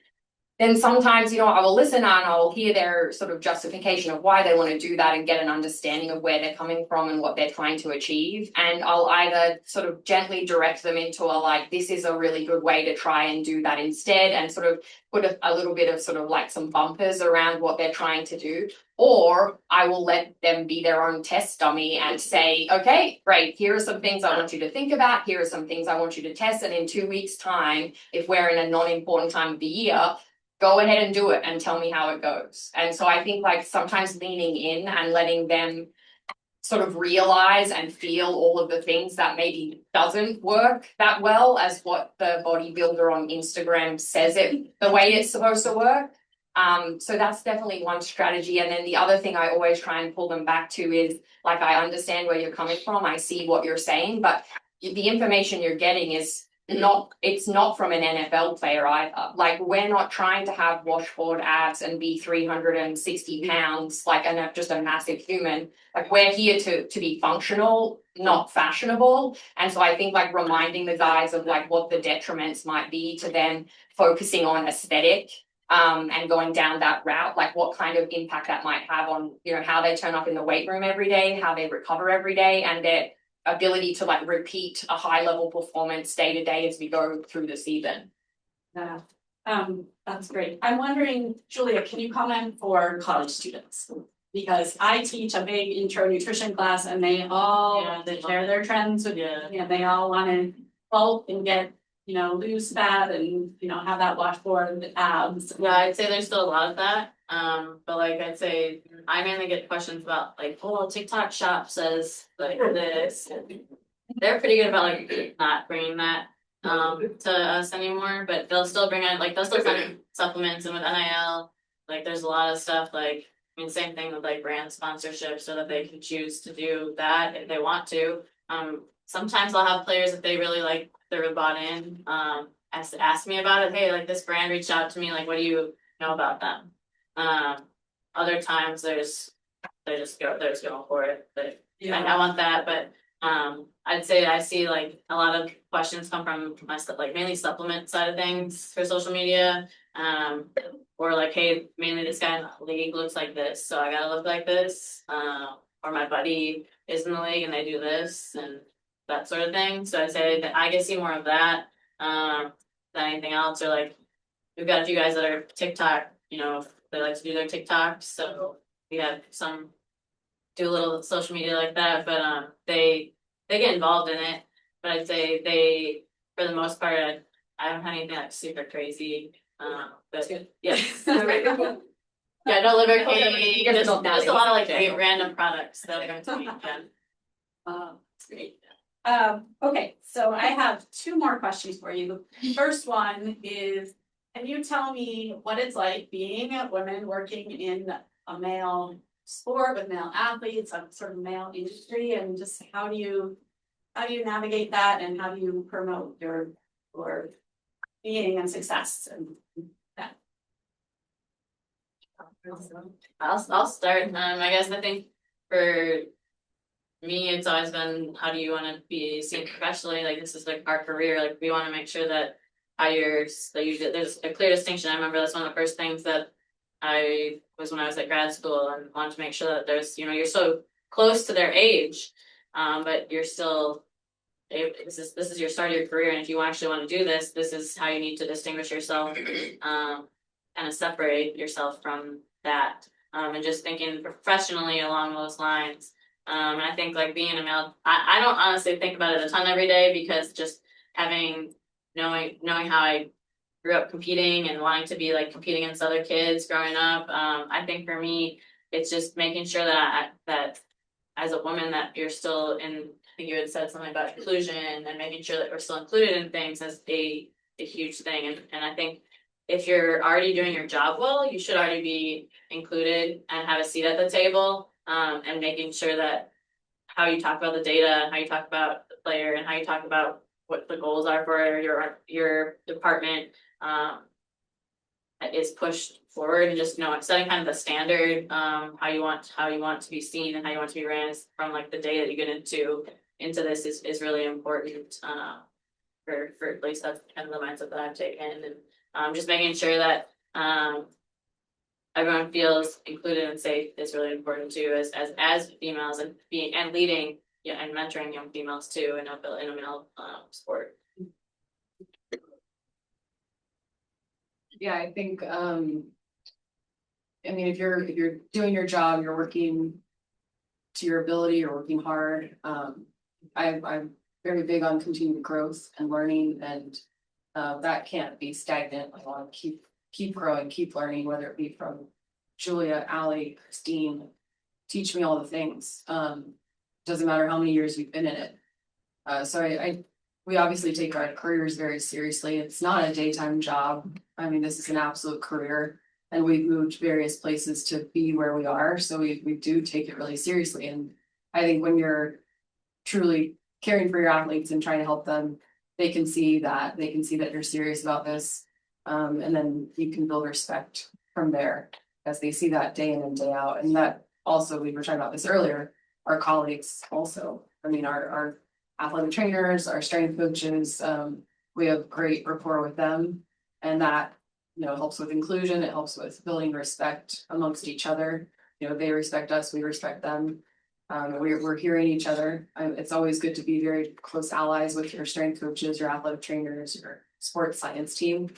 Then sometimes, you know, I will listen and I will hear their sort of justification of why they want to do that and get an understanding of where they're coming from and what they're trying to achieve. And I'll either sort of gently direct them into a like, this is a really good way to try and do that instead, and sort of put a little bit of sort of like some bumpers around what they're trying to do. Or I will let them be their own test dummy and say, okay, great, here are some things I want you to think about. Here are some things I want you to test. And in 2 weeks' time, if we're in a non-important time of the year, go ahead and do it and tell me how it goes. And so I think like sometimes leaning in and letting them sort of realize and feel all of the things that maybe doesn't work that well as what the bodybuilder on Instagram says it the way it's supposed to work. So that's definitely one strategy. And then the other thing I always try and pull them back to is like, I understand where you're coming from. I see what you're saying, but the information you're getting is it's not from an NFL player either. Like we're not trying to have washboard abs and be 360 pounds like just a massive human. Like we're here to be functional, not fashionable. And so I think like reminding the guys of like what the detriments might be to them focusing on aesthetic and going down that route, like what kind of impact that might have on, you know, how they turn up in the weight room every day, how they recover every day, and their ability to like repeat a high level performance day to day as we go through the season. Yeah, that's great. I'm wondering, Julia, can you comment for college students? Because I teach a big intro nutrition class and they all they share their trends with you, and they all want to bulk and get, you know, lose fat and, you know, have that washboard abs. Yeah, I'd say there's still a lot of that. But like I'd say I mainly get questions about like, oh, TikTok shop says like this. They're pretty good about like not bringing that to us anymore, but they'll still bring in like they'll still send supplements, and with NIL, like there's a lot of stuff like, I mean, same thing with like brand sponsorship so that they can choose to do that if they want to. Sometimes I'll have players if they really like they're really bought in, ask me about it. Hey, like this brand reached out to me, like what do you know about them? Other times they're just going for it. But and I want that, but I'd say I see like a lot of questions come from my stuff, like mainly supplement side of things for social media. Or like, hey, mainly this guy in the league looks like this, so I gotta look like this. Or my buddy is in the league and they do this and that sort of thing. So I'd say that I get see more of that than anything else. Or like we've got a few guys that are TikTok, you know, they like to do their TikToks, so we have some do a little social media like that, but they get involved in it. But I'd say they, for the most part, I don't have anything like super crazy. But yes. Yeah, no liver cake, just a lot of like random products that are going to be done. That's great. Okay, so I have two more questions for you. The first one is, can you tell me what it's like being a woman working in a male sport with male athletes, a sort of male industry, and just how do you navigate that, and how do you promote your being and success and that? I'll start. I guess I think for me, it's always been, how do you want to be seen professionally? Like this is like our career. Like we want to make sure that there's a clear distinction. I remember that's one of the first things that I was when I was at grad school, and wanted to make sure that there's, you know, you're so close to their age, but you're still, this is your start of your career, and if you actually want to do this, this is how you need to distinguish yourself, kind of separate yourself from that. And just thinking professionally along those lines. And I think like being a male, I don't honestly think about it a ton every day, because just knowing how I grew up competing and wanting to be like competing against other kids growing up. I think for me, it's just making sure that that as a woman that you're still in, I think you had said something about inclusion, and making sure that we're still included in things as a huge thing. And I think if you're already doing your job well, you should already be included and have a seat at the table, and making sure that how you talk about the data, how you talk about the player, and how you talk about what the goals are for your department, is pushed forward, and just setting kind of the standard, how you want to be seen and how you want to be ran from like the day that you get into this is really important, for at least that's kind of the mindset that I've taken, and just making sure that everyone feels included and safe is really important too, as females, and leading, and mentoring young females too in a male sport. Yeah, I think, I mean, if you're doing your job, you're working to your ability, you're working hard. I'm very big on continued growth and learning, and that can't be stagnant. I want to keep growing, keep learning, whether it be from Julia, Allie, Christine, teach me all the things. Doesn't matter how many years you've been in it. So we obviously take our careers very seriously. It's not a daytime job. I mean, this is an absolute career, and we've moved various places to be where we are. So we do take it really seriously. And I think when you're truly caring for your athletes and trying to help them, they can see that you're serious about this. And then you can build respect from there as they see that day in and day out. And that also, we were talking about this earlier, our colleagues also, I mean, our athletic trainers, our strength coaches, we have great rapport with them, and that, helps with inclusion. It helps with building respect amongst each other. They respect us, we respect them. We're hearing each other. It's always good to be very close allies with your strength coaches, your athletic trainers, your sports science team,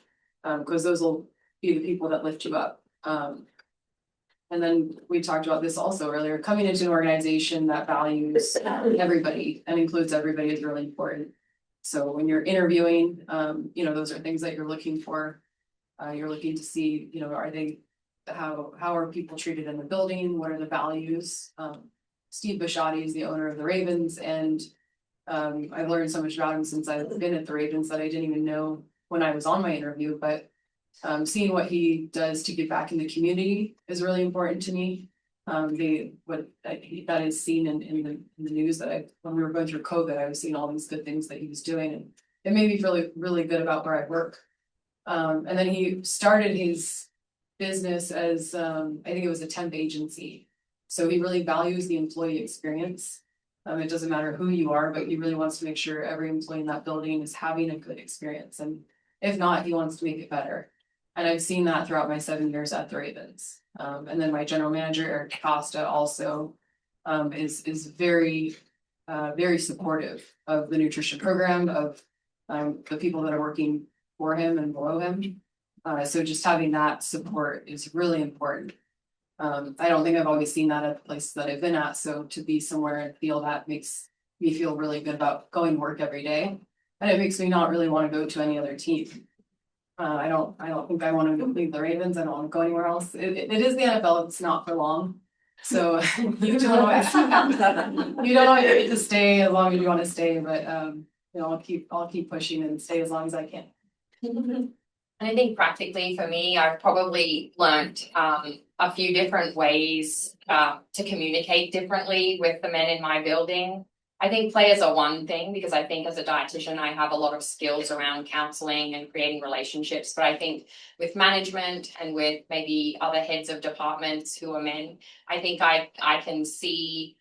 because those will be the people that lift you up. And then we talked about this also earlier, coming into an organization that values everybody and includes everybody is really important. So when you're interviewing, those are things that you're looking for. You're looking to see, how are people treated in the building? What are the values? Steve Bisciotti is the owner of the Ravens, and I've learned so much about him since I've been at the Ravens that I didn't even know when I was on my interview, but seeing what he does to give back in the community is really important to me. That is seen in the news that when we were going through COVID, I was seeing all these good things that he was doing, and it made me feel really good about where I work. And then he started his business as, I think it was a temp agency. So he really values the employee experience. It doesn't matter who you are, but he really wants to make sure every employee in that building is having a good experience. And if not, he wants to make it better. And I've seen that throughout my 7 years at the Ravens. And then my general manager, Eric Costa, also is very supportive of the nutrition program, of the people that are working for him and below him. So just having that support is really important. I don't think I've always seen that at the places that I've been at. So to be somewhere and feel that makes me feel really good about going to work every day. And it makes me not really want to go to any other team. I don't think I want to leave the Ravens. I don't want to go anywhere else. It is the NFL. It's not for long. So you don't always get to stay as long as you want to stay, but I'll keep pushing and stay as long as I can. And I think practically for me, I've probably learned a few different ways to communicate differently with the men in my building. I think players are one thing, because I think as a dietitian, I have a lot of skills around counseling and creating relationships. But I think with management and with maybe other heads of departments who are men, I think I can see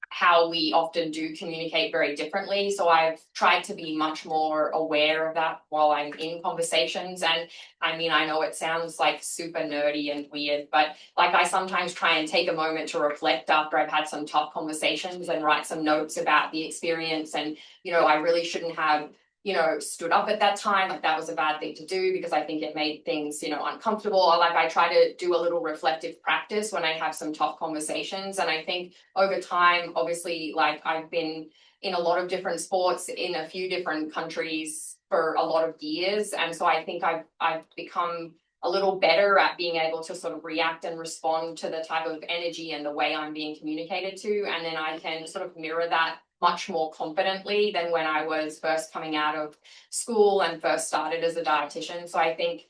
how we often do communicate very differently. So I've tried to be much more aware of that while I'm in conversations. And I mean, I know it sounds like super nerdy and weird, but like I sometimes try and take a moment to reflect after I've had some tough conversations and write some notes about the experience. And, I really shouldn't have, stood up at that time, like that was a bad thing to do because I think it made things, uncomfortable. Or like I try to do a little reflective practice when I have some tough conversations. And I think over time, obviously, like I've been in a lot of different sports in a few different countries for a lot of years. And so I think I've become a little better at being able to sort of react and respond to the type of energy and the way I'm being communicated to. And then I can sort of mirror that much more confidently than when I was first coming out of school and first started as a dietitian. So I think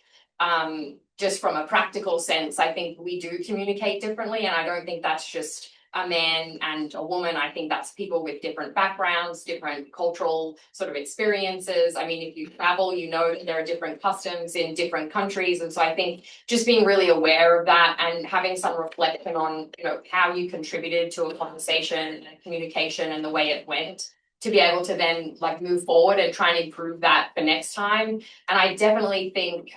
just from a practical sense, I think we do communicate differently. And I don't think that's just a man and a woman. I think that's people with different backgrounds, different cultural sort of experiences. I mean, if you travel, that there are different customs in different countries. And so I think just being really aware of that and having some reflection on, how you contributed to a conversation and communication and the way it went, to be able to then like move forward and try and improve that for next time. And I definitely think,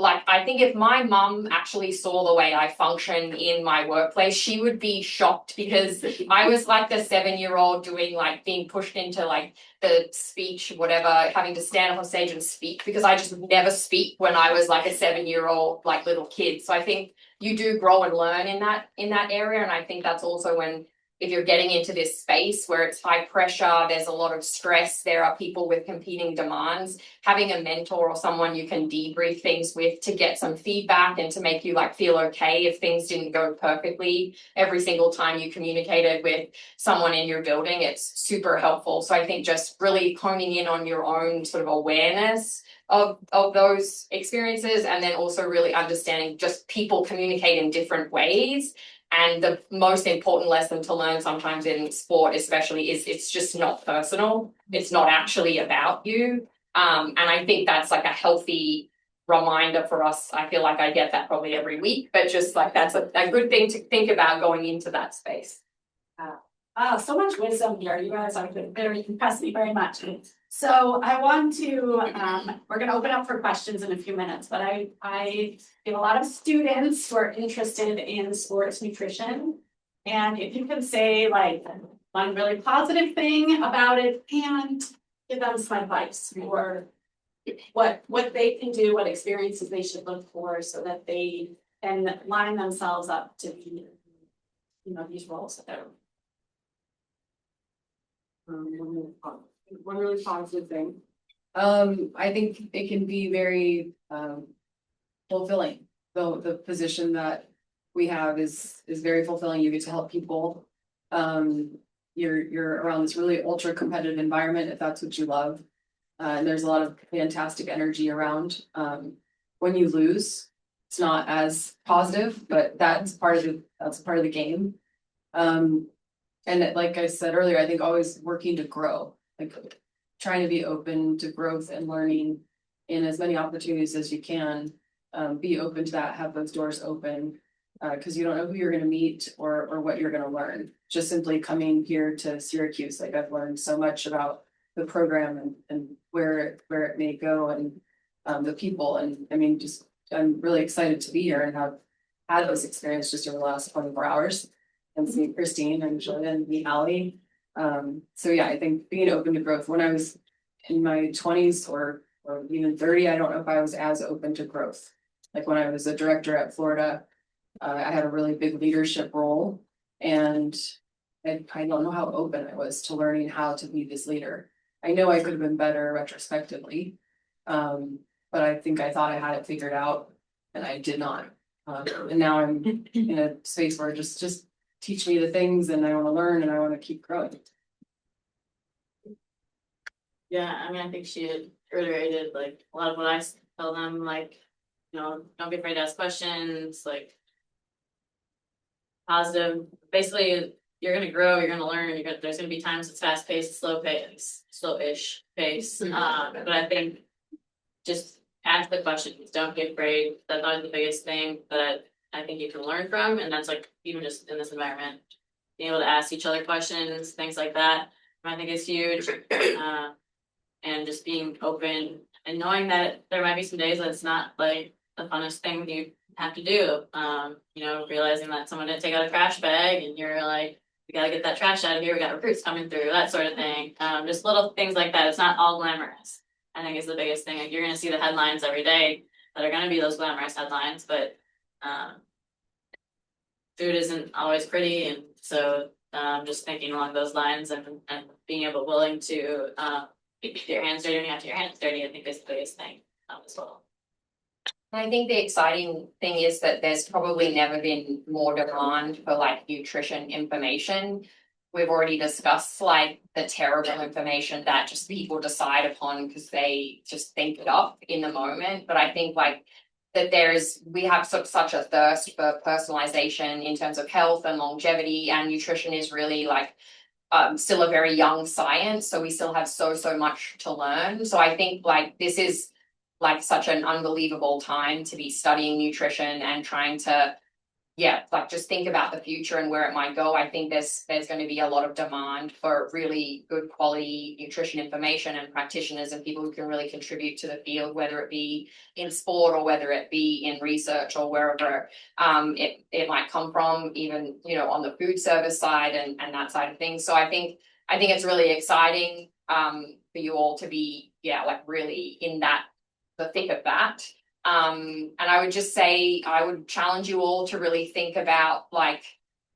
I think if my mum actually saw the way I function in my workplace, she would be shocked because I was like the 7-year-old doing like being pushed into like the speech, whatever, having to stand up on stage and speak because I just would never speak when I was like a 7-year-old like little kid. So I think you do grow and learn in that area. And I think that's also when, if you're getting into this space where it's high pressure, there's a lot of stress, there are people with competing demands, having a mentor or someone you can debrief things with to get some feedback and to make you like feel okay if things didn't go perfectly every single time you communicated with someone in your building, it's super helpful. So I think just really honing in on your own sort of awareness of those experiences, and then also really understanding just people communicate in different ways. And the most important lesson to learn sometimes in sport especially is it's just not personal. It's not actually about you. And I think that's like a healthy reminder for us. I feel like I get that probably every week, but just like that's a good thing to think about going into that space. So much wisdom here. You guys are very impressed me very much. So I want to, we're going to open up for questions in a few minutes, but I have a lot of students who are interested in sports nutrition. And if you can say like one really positive thing about it and give them some advice or what they can do, what experiences they should look for so that they can line themselves up to be, these roles that they're. One really positive thing. I think it can be very fulfilling. The position that we have is very fulfilling. You get to help people. You're around this really ultra competitive environment if that's what you love. And there's a lot of fantastic energy around. When you lose, it's not as positive, but that's part of the game. And like I said earlier, I think always working to grow, like trying to be open to growth and learning in as many opportunities as you can. Be open to that, have those doors open, because you don't know who you're going to meet or what you're going to learn. Just simply coming here to Syracuse, like I've learned so much about the program and where it may go and the people. And I mean, just I'm really excited to be here and have had this experience just over the last 24 hours. And see Christine and Julia and me, Allie. So yeah, I think being open to growth. When I was in my 20s or even 30, I don't know if I was as open to growth. Like when I was a director at Florida, I had a really big leadership role, and I don't know how open I was to learning how to be this leader. I know I could have been better retrospectively, but I think I thought I had it figured out, and I did not. And now I'm in a space where just teach me the things, and I want to learn, and I want to keep growing. Yeah, I mean, I think she had reiterated like a lot of what I tell them, like, don't be afraid to ask questions, like positive. Basically, you're gonna grow, you're gonna learn, there's gonna be times it's fast paced, slow-ish pace. But I think just ask the questions, don't be afraid. That's always the biggest thing that I think you can learn from, and that's like even just in this environment, being able to ask each other questions, things like that, I think is huge. And just being open and knowing that there might be some days that it's not like the funnest thing you have to do. Realizing that someone didn't take out a trash bag and you're like, we gotta get that trash out of here, we got recruits coming through, that sort of thing. Just little things like that, it's not all glamorous. I think is the biggest thing, like, you're gonna see the headlines every day that are gonna be those glamorous headlines, but, food isn't always pretty, and so, just thinking along those lines and being willing to, get your hands dirty when you have to get your hands dirty, I think is the biggest thing, as well. I think the exciting thing is that there's probably never been more demand for like nutrition information. We've already discussed like the terrible information that just people decide upon because they just think it up in the moment. But I think like that we have such a thirst for personalization in terms of health and longevity, and nutrition is really like still a very young science. So we still have so much to learn. So I think like this is like such an unbelievable time to be studying nutrition and trying to, like just think about the future and where it might go. I think there's going to be a lot of demand for really good quality nutrition information and practitioners and people who can really contribute to the field, whether it be in sport or whether it be in research or wherever it might come from, even, you know, on the food service side and that side of things. So I think it's really exciting for you all to be, like really in the thick of that. And I would just say, I would challenge you all to really think about like,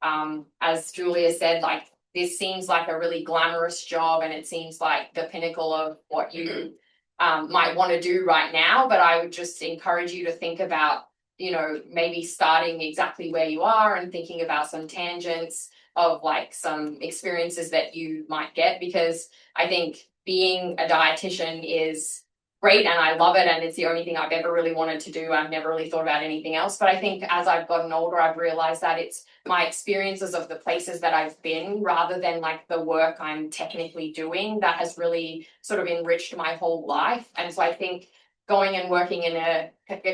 as Julia said, like this seems like a really glamorous job and it seems like the pinnacle of what you might want to do right now. But I would just encourage you to think about, you know, maybe starting exactly where you are and thinking about some tangents of like some experiences that you might get, because I think being a dietitian is great and I love it and it's the only thing I've ever really wanted to do. I've never really thought about anything else. But I think as I've gotten older, I've realized that it's my experiences of the places that I've been rather than like the work I'm technically doing that has really sort of enriched my whole life. And so I think going and working in a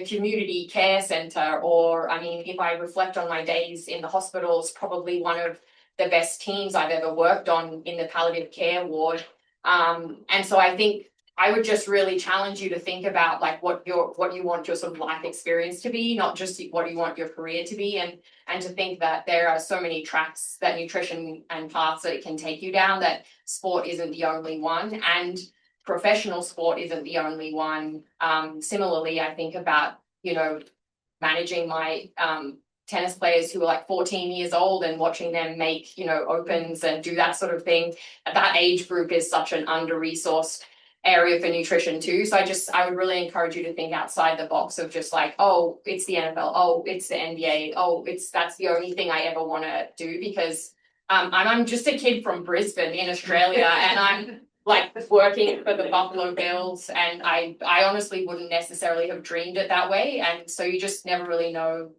community care center, or I mean, if I reflect on my days in the hospital, it's probably one of the best teams I've ever worked on in the palliative care ward. And so I think I would just really challenge you to think about like what you want your sort of life experience to be, not just what you want your career to be, and to think that there are so many tracks that nutrition and paths that it can take you down, that sport isn't the only one and professional sport isn't the only one. Similarly, I think about, you know, managing my tennis players who are like 14 years old and watching them make, you know, opens and do that sort of thing. That age group is such an under-resourced area for nutrition too. So I would really encourage you to think outside the box of just like, oh, it's the NFL, oh, it's the NBA, oh, that's the only thing I ever want to do, because I'm just a kid from Brisbane in Australia and I'm like working for the Buffalo Bills, and I honestly wouldn't necessarily have dreamed it that way. And so you just never really know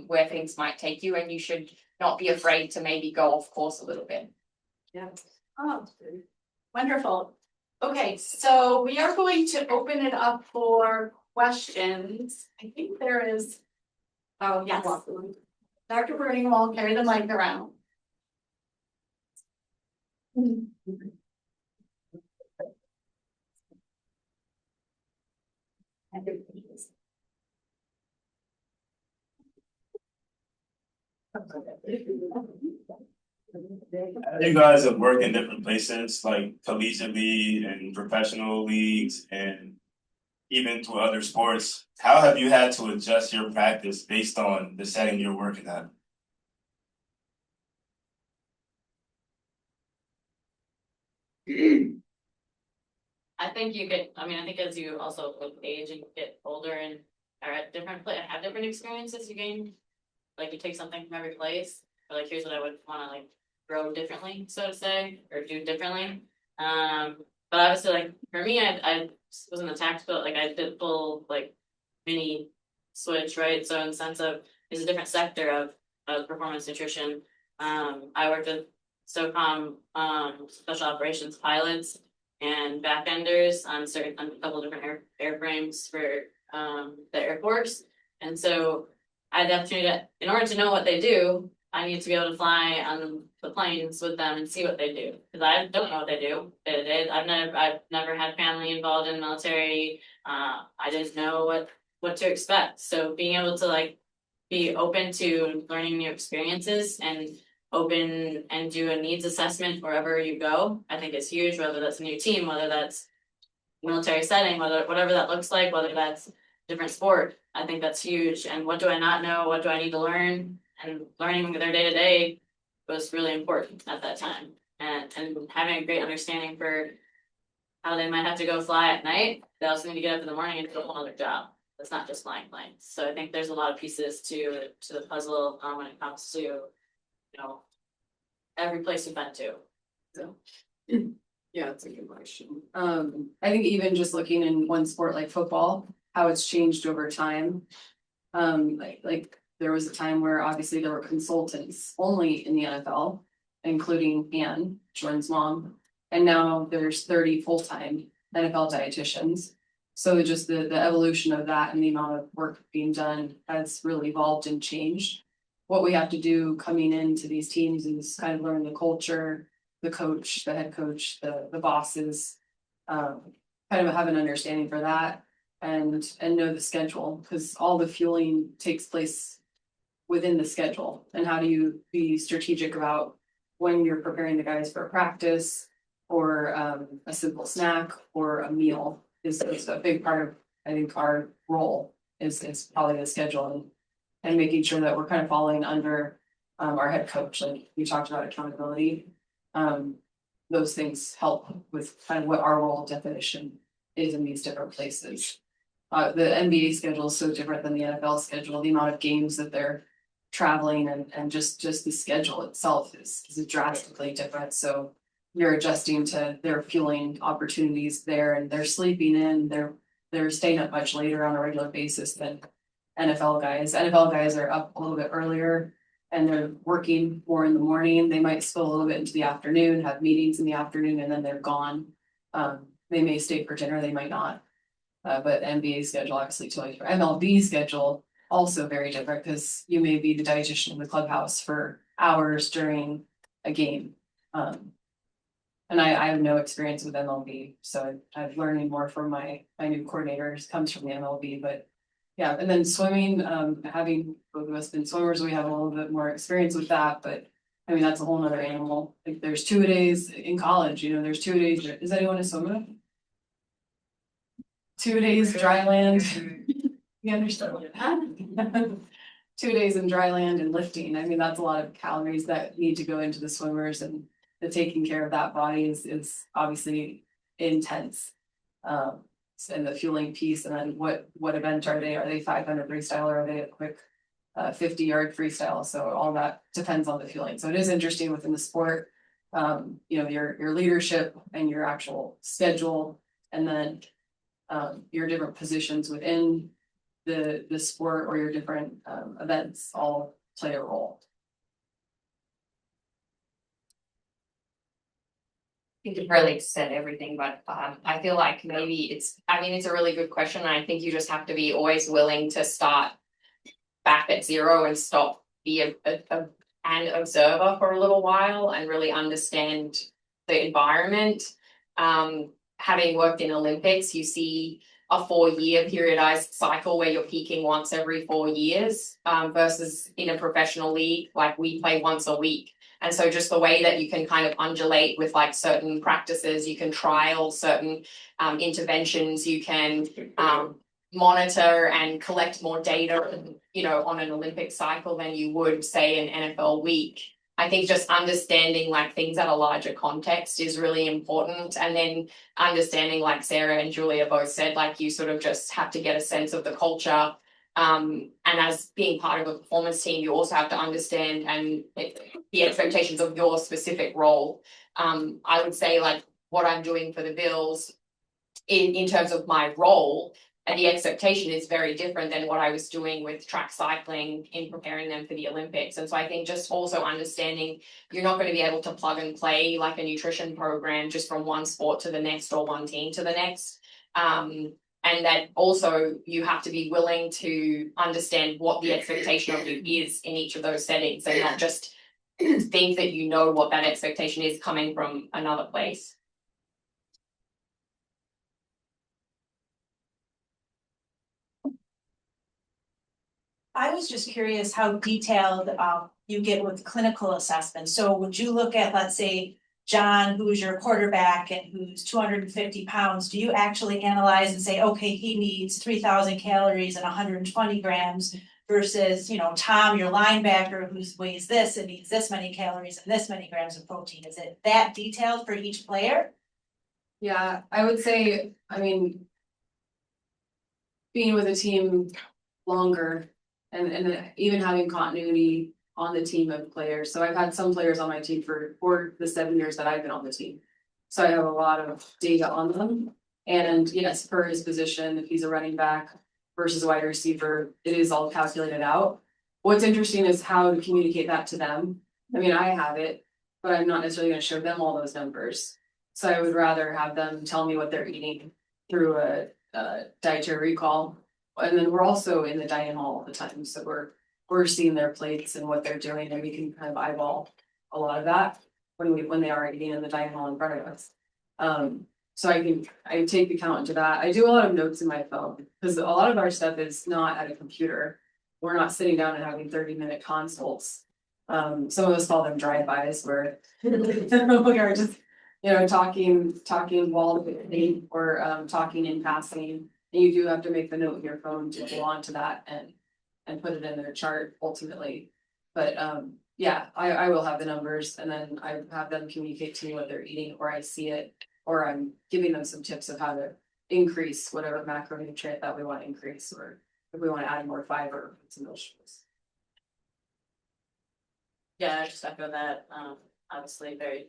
where things might take you, and you should not be afraid to maybe go off course a little bit. Yeah. Oh, wonderful. Okay, so we are going to open it up for questions. I think there is, oh, yes. Dr. Burning will carry the mic around. You guys have worked in different places, like collegiately and professional leagues and even to other sports. How have you had to adjust your practice based on the setting you're working at? I think I think as you also age and get older and are at have different experiences, you gain, like you take something from every place, or like here's what I would want to like grow differently, so to say, or do differently. But obviously, like for me, I was in the tactical, like I did full like mini switch, right? So in the sense of it's a different sector of performance nutrition. I worked with SOCOM special operations pilots and backenders on a couple of different airframes for the Air Force, and so I had the opportunity to, in order to know what they do, I need to be able to fly on the planes with them and see what they do, because I don't know what they do day to day. I've never had family involved in the military. I didn't know what to expect. So being able to like be open to learning new experiences and open and do a needs assessment wherever you go, I think is huge, whether that's a new team, whether that's military setting, whatever that looks like, whether that's different sport, I think that's huge. And what do I not know? What do I need to learn? And learning their day to day was really important at that time. And having a great understanding for how they might have to go fly at night. They also need to get up in the morning and do a whole other job. It's not just flying planes. So I think there's a lot of pieces to the puzzle when it comes to, you know, every place you've been to. So. Yeah, that's a good question. I think even just looking in one sport like football, how it's changed over time. Like there was a time where obviously there were consultants only in the NFL, including Ann, Jordan's mom, and now there's 30 full-time NFL dietitians. So just the evolution of that and the amount of work being done has really evolved and changed. What we have to do coming into these teams is kind of learn the culture, the coach, the head coach, the bosses, kind of have an understanding for that and know the schedule, because all the fueling takes place within the schedule. And how do you be strategic about when you're preparing the guys for a practice or a simple snack or a meal is a big part of, I think, our role is probably the schedule and making sure that we're kind of falling under our head coach. Like we talked about accountability. Those things help with kind of what our role definition is in these different places. The NBA schedule is so different than the NFL schedule. The amount of games that they're traveling and just the schedule itself is drastically different. So you're adjusting to their fueling opportunities there, and they're sleeping in. They're staying up much later on a regular basis than NFL guys. NFL guys are up a little bit earlier and they're working more in the morning. They might spill a little bit into the afternoon, have meetings in the afternoon, and then they're gone. They may stay for dinner, they might not. But NBA schedule obviously totally different. MLB schedule also very different because you may be the dietitian in the clubhouse for hours during a game. And I have no experience with MLB, so I'm learning more from my new coordinators comes from the MLB, but yeah, and then swimming, having both of us been swimmers, we have a little bit more experience with that, but I mean, that's a whole nother animal. Like there's 2-a-days in college, you know, there's 2-a-days. Is anyone a swimmer? 2 days dry land. You understand? 2 days in dry land and lifting. I mean, that's a lot of calories that need to go into the swimmers, and the taking care of that body is obviously intense. And the fueling piece, and then what event are they? Are they 500 freestyle or are they a quick 50-yard freestyle? So all that depends on the fueling. So it is interesting within the sport, you know, your leadership and your actual schedule, and then your different positions within the sport or your different events all play a role. I think you've really said everything, but I feel like maybe it's a really good question. And I think you just have to be always willing to start back at zero and stop, be an observer for a little while and really understand the environment. Having worked in Olympics, you see a 4-year periodized cycle where you're peaking once every 4 years versus in a professional league, like we play once a week. And so just the way that you can kind of undulate with like certain practices, you can trial certain interventions, you can monitor and collect more data, you know, on an Olympic cycle than you would say an NFL week. I think just understanding like things at a larger context is really important. And then understanding, like Sarah and Julia both said, like you sort of just have to get a sense of the culture. And as being part of a performance team, you also have to understand the expectations of your specific role. I would say like what I'm doing for the Bills in terms of my role, and the expectation is very different than what I was doing with track cycling in preparing them for the Olympics. And so I think just also understanding you're not going to be able to plug and play like a nutrition program just from one sport to the next or one team to the next. And that also you have to be willing to understand what the expectation of you is in each of those settings, and not just think that you know what that expectation is coming from another place. I was just curious how detailed you get with clinical assessment. So would you look at, let's say, John, who's your quarterback and who's 250 pounds, do you actually analyze and say, okay, he needs 3,000 calories and 120 grams versus, you know, Tom, your linebacker, who weighs this and needs this many calories and this many grams of protein? Is it that detailed for each player? Yeah, I would say, I mean, being with a team longer and even having continuity on the team of players. So I've had some players on my team for the 7 years that I've been on the team. So I have a lot of data on them. And yes, per his position, if he's a running back versus a wide receiver, it is all calculated out. What's interesting is how to communicate that to them. I mean, I have it, but I'm not necessarily going to show them all those numbers. So I would rather have them tell me what they're eating through a dietary recall. And then we're also in the dining hall all the time. So we're seeing their plates and what they're doing, and we can kind of eyeball a lot of that when they are eating in the dining hall in front of us. So I take account into that. I do a lot of notes in my phone because a lot of our stuff is not at a computer. We're not sitting down and having 30-minute consults. Some of us call them drive-bys where we are just, you know, talking while or talking in passing. And you do have to make the note in your phone to go on to that and put it in their chart ultimately. But yeah, I will have the numbers, and then I have them communicate to me what they're eating, or I see it, or I'm giving them some tips of how to increase whatever macronutrient that we want to increase, or if we want to add more fiber, some vegetables. Yeah, I just echo that. Obviously very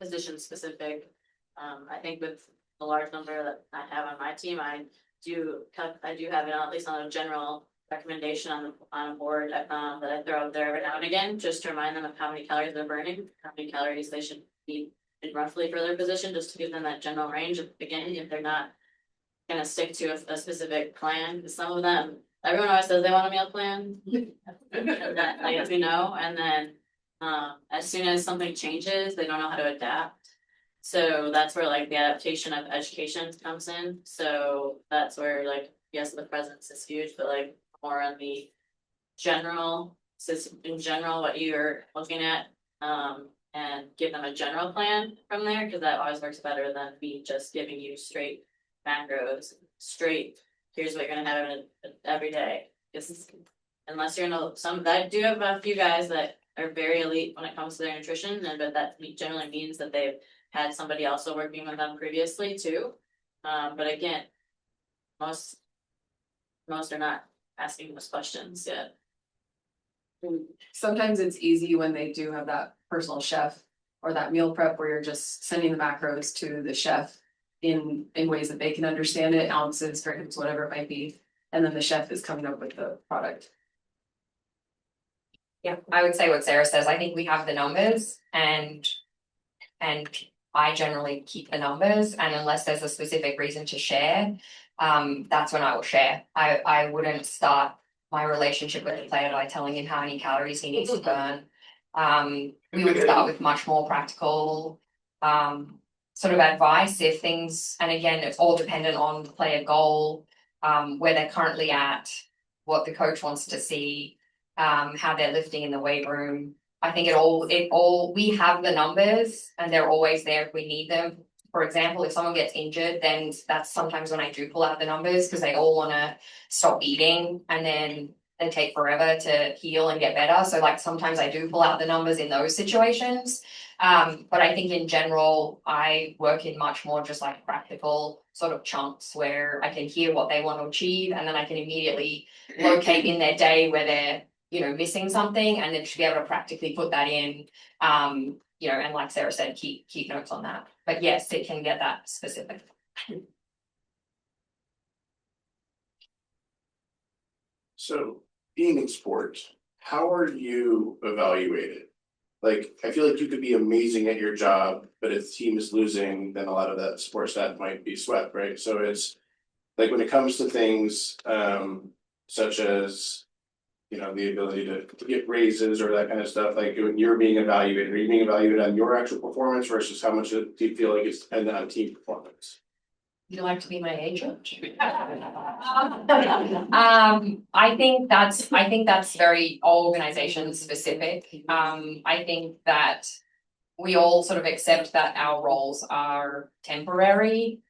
position specific. I think with the large number that I have on my team, I do have it at least on a general recommendation on a board that I throw out there every now and again, just to remind them of how many calories they're burning, how many calories they should eat roughly for their position, just to give them that general range. Again, if they're not gonna stick to a specific plan, because some of them, everyone always says they want a meal plan. That, like, as we know, and then as soon as something changes, they don't know how to adapt. So that's where like the adaptation of education comes in. So that's where, like, yes, the presence is huge, but like more on the general, in general, what you're looking at, and give them a general plan from there, because that always works better than me just giving you straight macros, here's what you're gonna have every day. Because unless you're I do have a few guys that are very elite when it comes to their nutrition, but that generally means that they've had somebody also working with them previously too. But again, most are not asking those questions yet. Sometimes it's easy when they do have that personal chef or that meal prep where you're just sending the macros to the chef in ways that they can understand it, ounces, grams, whatever it might be. And then the chef is coming up with the product. Yeah, I would say what Sarah says. I think we have the numbers, and I generally keep the numbers, and unless there's a specific reason to share, that's when I will share. I wouldn't start my relationship with the player by telling him how many calories he needs to burn. We would start with much more practical sort of advice if things, and again, it's all dependent on the player goal, where they're currently at, what the coach wants to see, how they're lifting in the weight room. I think we have the numbers, and they're always there if we need them. For example, if someone gets injured, then that's sometimes when I do pull out the numbers, because they all want to stop eating and then they take forever to heal and get better. So like sometimes I do pull out the numbers in those situations. But I think in general, I work in much more just like practical sort of chunks where I can hear what they want to achieve, and then I can immediately locate in their day where they're, you know, missing something, and then to be able to practically put that in, you know, and like Sarah said, keep notes on that. But yes, it can get that specific. So being in sports, how are you evaluated? Like, I feel like you could be amazing at your job, but if the team is losing, then a lot of that sports stat might be swept, right? So it's like when it comes to things such as, you know, the ability to get raises or that kind of stuff, like when you're being evaluated, are you being evaluated on your actual performance versus how much do you feel like it's dependent on team performance? Would you like to be my agent? I think that's very organization specific. I think that we all sort of accept that our roles are temporary.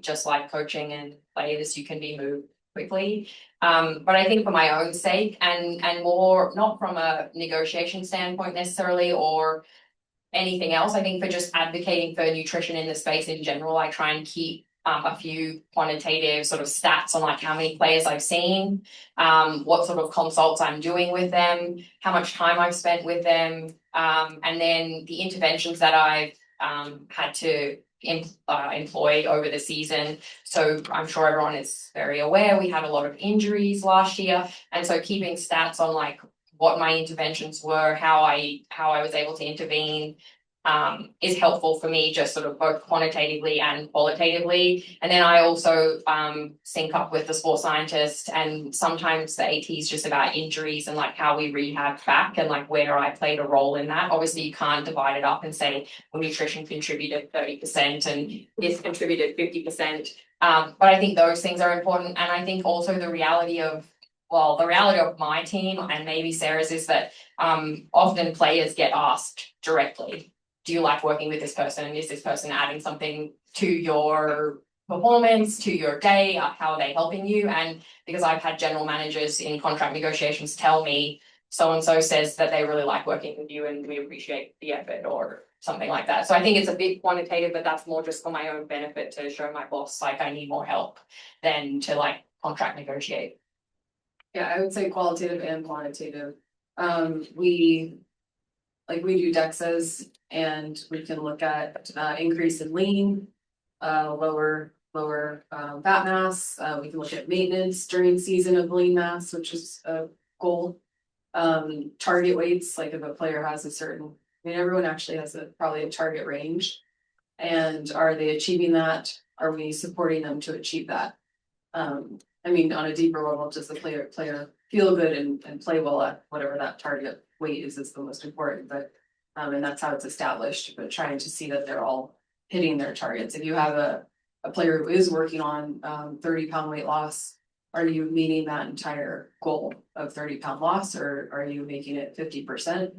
Just like coaching and players, you can be moved quickly. But I think for my own sake and more not from a negotiation standpoint necessarily or anything else, I think for just advocating for nutrition in the space in general, I try and keep a few quantitative sort of stats on like how many players I've seen, what sort of consults I'm doing with them, how much time I've spent with them, and then the interventions that I've had to employ over the season. So I'm sure everyone is very aware we had a lot of injuries last year, and so keeping stats on like what my interventions were, how I was able to intervene, is helpful for me, just sort of both quantitatively and qualitatively. And then I also sync up with the sports scientist, and sometimes the AT is just about injuries and like how we rehab back and like where I played a role in that. Obviously you can't divide it up and say, well, nutrition contributed 30% and this contributed 50%. But I think those things are important. And I think also the reality of my team and maybe Sarah's is that often players get asked directly, do you like working with this person? And is this person adding something to your performance, to your day? How are they helping you? And because I've had general managers in contract negotiations tell me, so-and-so says that they really like working with you and we appreciate the effort or something like that. So I think it's a bit quantitative, but that's more just for my own benefit to show my boss like I need more help than to like contract negotiate. Yeah, I would say qualitative and quantitative. We do DEXAs and we can look at increase in lean, lower fat mass. We can look at maintenance during season of lean mass, which is a goal. Target weights, like if a player has a certain, everyone actually has probably a target range. And are they achieving that? Are we supporting them to achieve that? On a deeper level, does the player feel good and play well at whatever that target weight is the most important, but and that's how it's established, but trying to see that they're all hitting their targets. If you have a player who is working on 30-pound weight loss, are you meeting that entire goal of 30-pound loss, or are you making it 50%?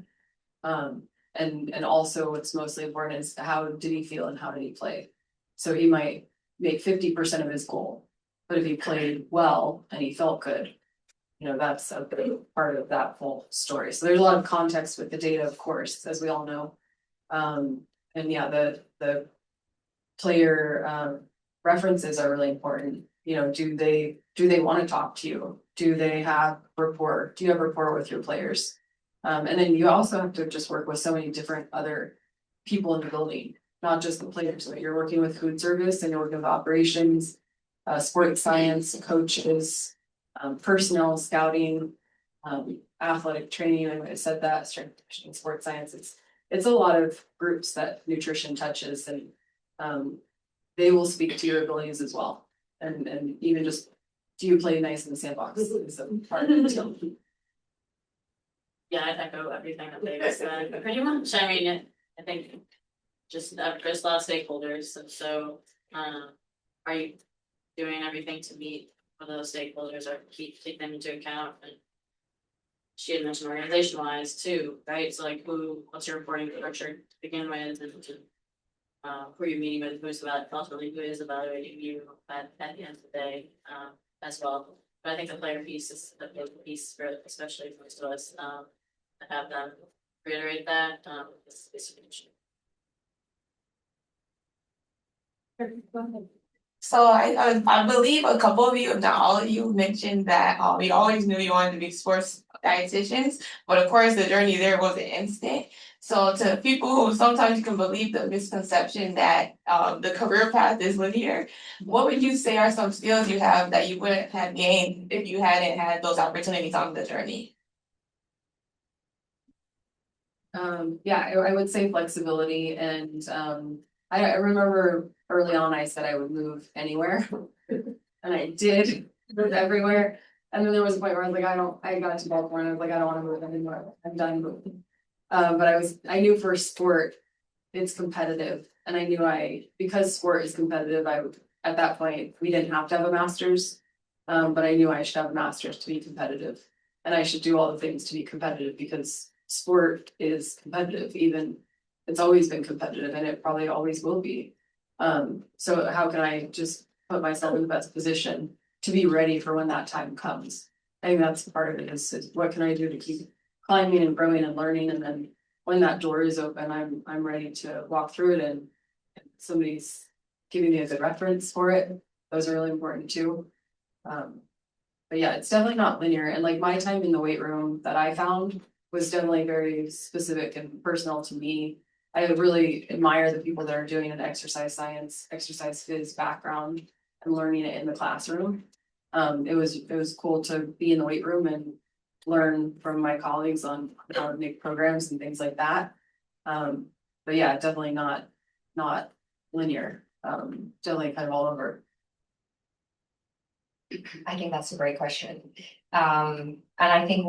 And also what's mostly important is how did he feel and how did he play? So he might make 50% of his goal, but if he played well and he felt good, that's a big part of that whole story. So there's a lot of context with the data, of course, as we all know. And yeah, the player references are really important. Do they want to talk to you? Do they have rapport? Do you have rapport with your players? And then you also have to just work with so many different other people in the building, not just the players. So you're working with food service and you're working with operations, sports science, coaches, personnel, scouting, athletic training. I might have said that, strength conditioning, sports science. It's a lot of groups that nutrition touches, and they will speak to your abilities as well. And even just, do you play nice in the sandbox? Is a part of it too. Yeah, I'd echo everything that they said, pretty much. I mean, I think just there's a lot of stakeholders, so are you doing everything to meet with those stakeholders or take them into account? And she had mentioned organization wise too, right? So like what's your reporting structure to begin with, and who are you meeting with, who is evaluating you at the end of the day, as well. But I think the player piece is a big piece for especially for most of us, to have them reiterate that is huge. So I believe a couple of you, if not all of you, mentioned that we always knew you wanted to be sports dietitians, but of course the journey there wasn't instant. So to people who sometimes can believe the misconception that the career path is linear, what would you say are some skills you have that you wouldn't have gained if you hadn't had those opportunities on the journey? I would say flexibility, and I remember early on I said I would move anywhere, and I did move everywhere. And then there was a point where I was like, I got to Baltimore and I was like, I don't want to move anymore. I'm done moving. But I knew for sport, it's competitive, and I knew because sport is competitive, at that point, we didn't have to have a master's. But I knew I should have a master's to be competitive. And I should do all the things to be competitive because sport is competitive, even it's always been competitive and it probably always will be. So how can I just put myself in the best position to be ready for when that time comes? I think that's part of it is what can I do to keep climbing and growing and learning, and then when that door is open, I'm ready to walk through it, and somebody's giving me a good reference for it. Those are really important too. But yeah, it's definitely not linear, and like my time in the weight room that I found was definitely very specific and personal to me. I really admire the people that are doing an exercise science, exercise phys background and learning it in the classroom. It was cool to be in the weight room and learn from my colleagues on how to make programs and things like that. But yeah, definitely not linear. Definitely kind of all over. I think that's a great question. And I think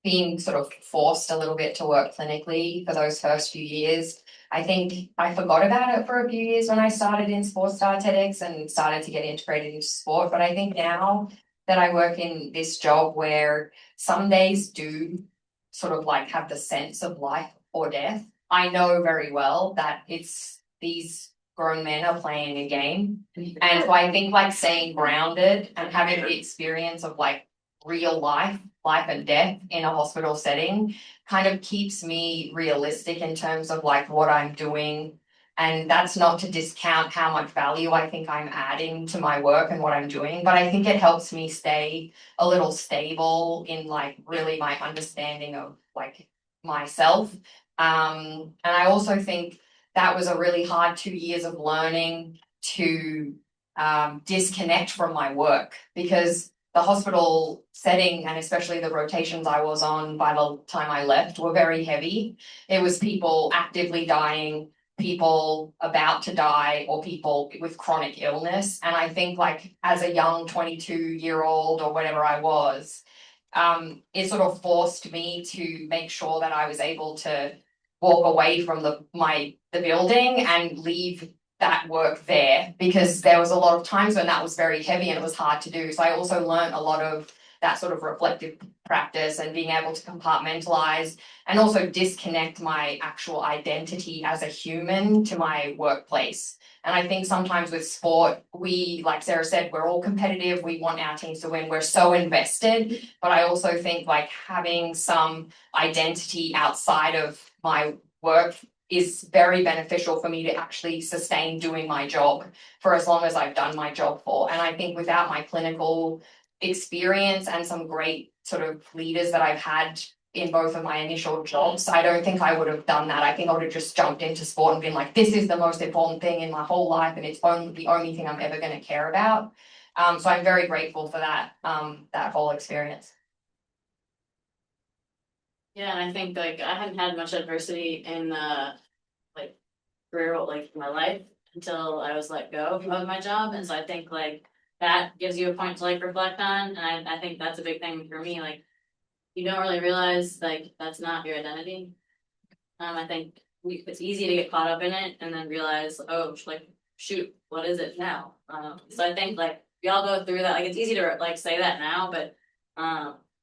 being sort of forced a little bit to work clinically for those first few years, I think I forgot about it for a few years when I started in sports dietetics and started to get integrated into sport. But I think now that I work in this job where some days do sort of like have the sense of life or death, I know very well that it's these grown men are playing a game. And so I think like staying grounded and having the experience of like real life and death in a hospital setting kind of keeps me realistic in terms of like what I'm doing. And that's not to discount how much value I think I'm adding to my work and what I'm doing, but I think it helps me stay a little stable in like really my understanding of like myself. And I also think that was a really hard 2 years of learning to disconnect from my work, because the hospital setting and especially the rotations I was on by the time I left were very heavy. It was people actively dying, people about to die, or people with chronic illness. And I think like as a young 22-year-old or whatever I was, it sort of forced me to make sure that I was able to walk away from the building and leave that work there, because there was a lot of times when that was very heavy and it was hard to do. So I also learned a lot of that sort of reflective practice and being able to compartmentalize and also disconnect my actual identity as a human to my workplace. And I think sometimes with sport, we, like Sarah said, we're all competitive. We want our teams to win. We're so invested. But I also think like having some identity outside of my work is very beneficial for me to actually sustain doing my job for as long as I've done my job for. And I think without my clinical experience and some great sort of leaders that I've had in both of my initial jobs, I don't think I would have done that. I think I would have just jumped into sport and been like, this is the most important thing in my whole life and it's the only thing I'm ever going to care about. So I'm very grateful for that whole experience. Yeah, and I think like I hadn't had much adversity in like career, like my life, until I was let go of my job. And so I think like that gives you a point to like reflect on. And I think that's a big thing for me. Like you don't really realize like that's not your identity. I think it's easy to get caught up in it and then realize, oh, like shoot, what is it now? So I think like we all go through that. Like it's easy to like say that now, but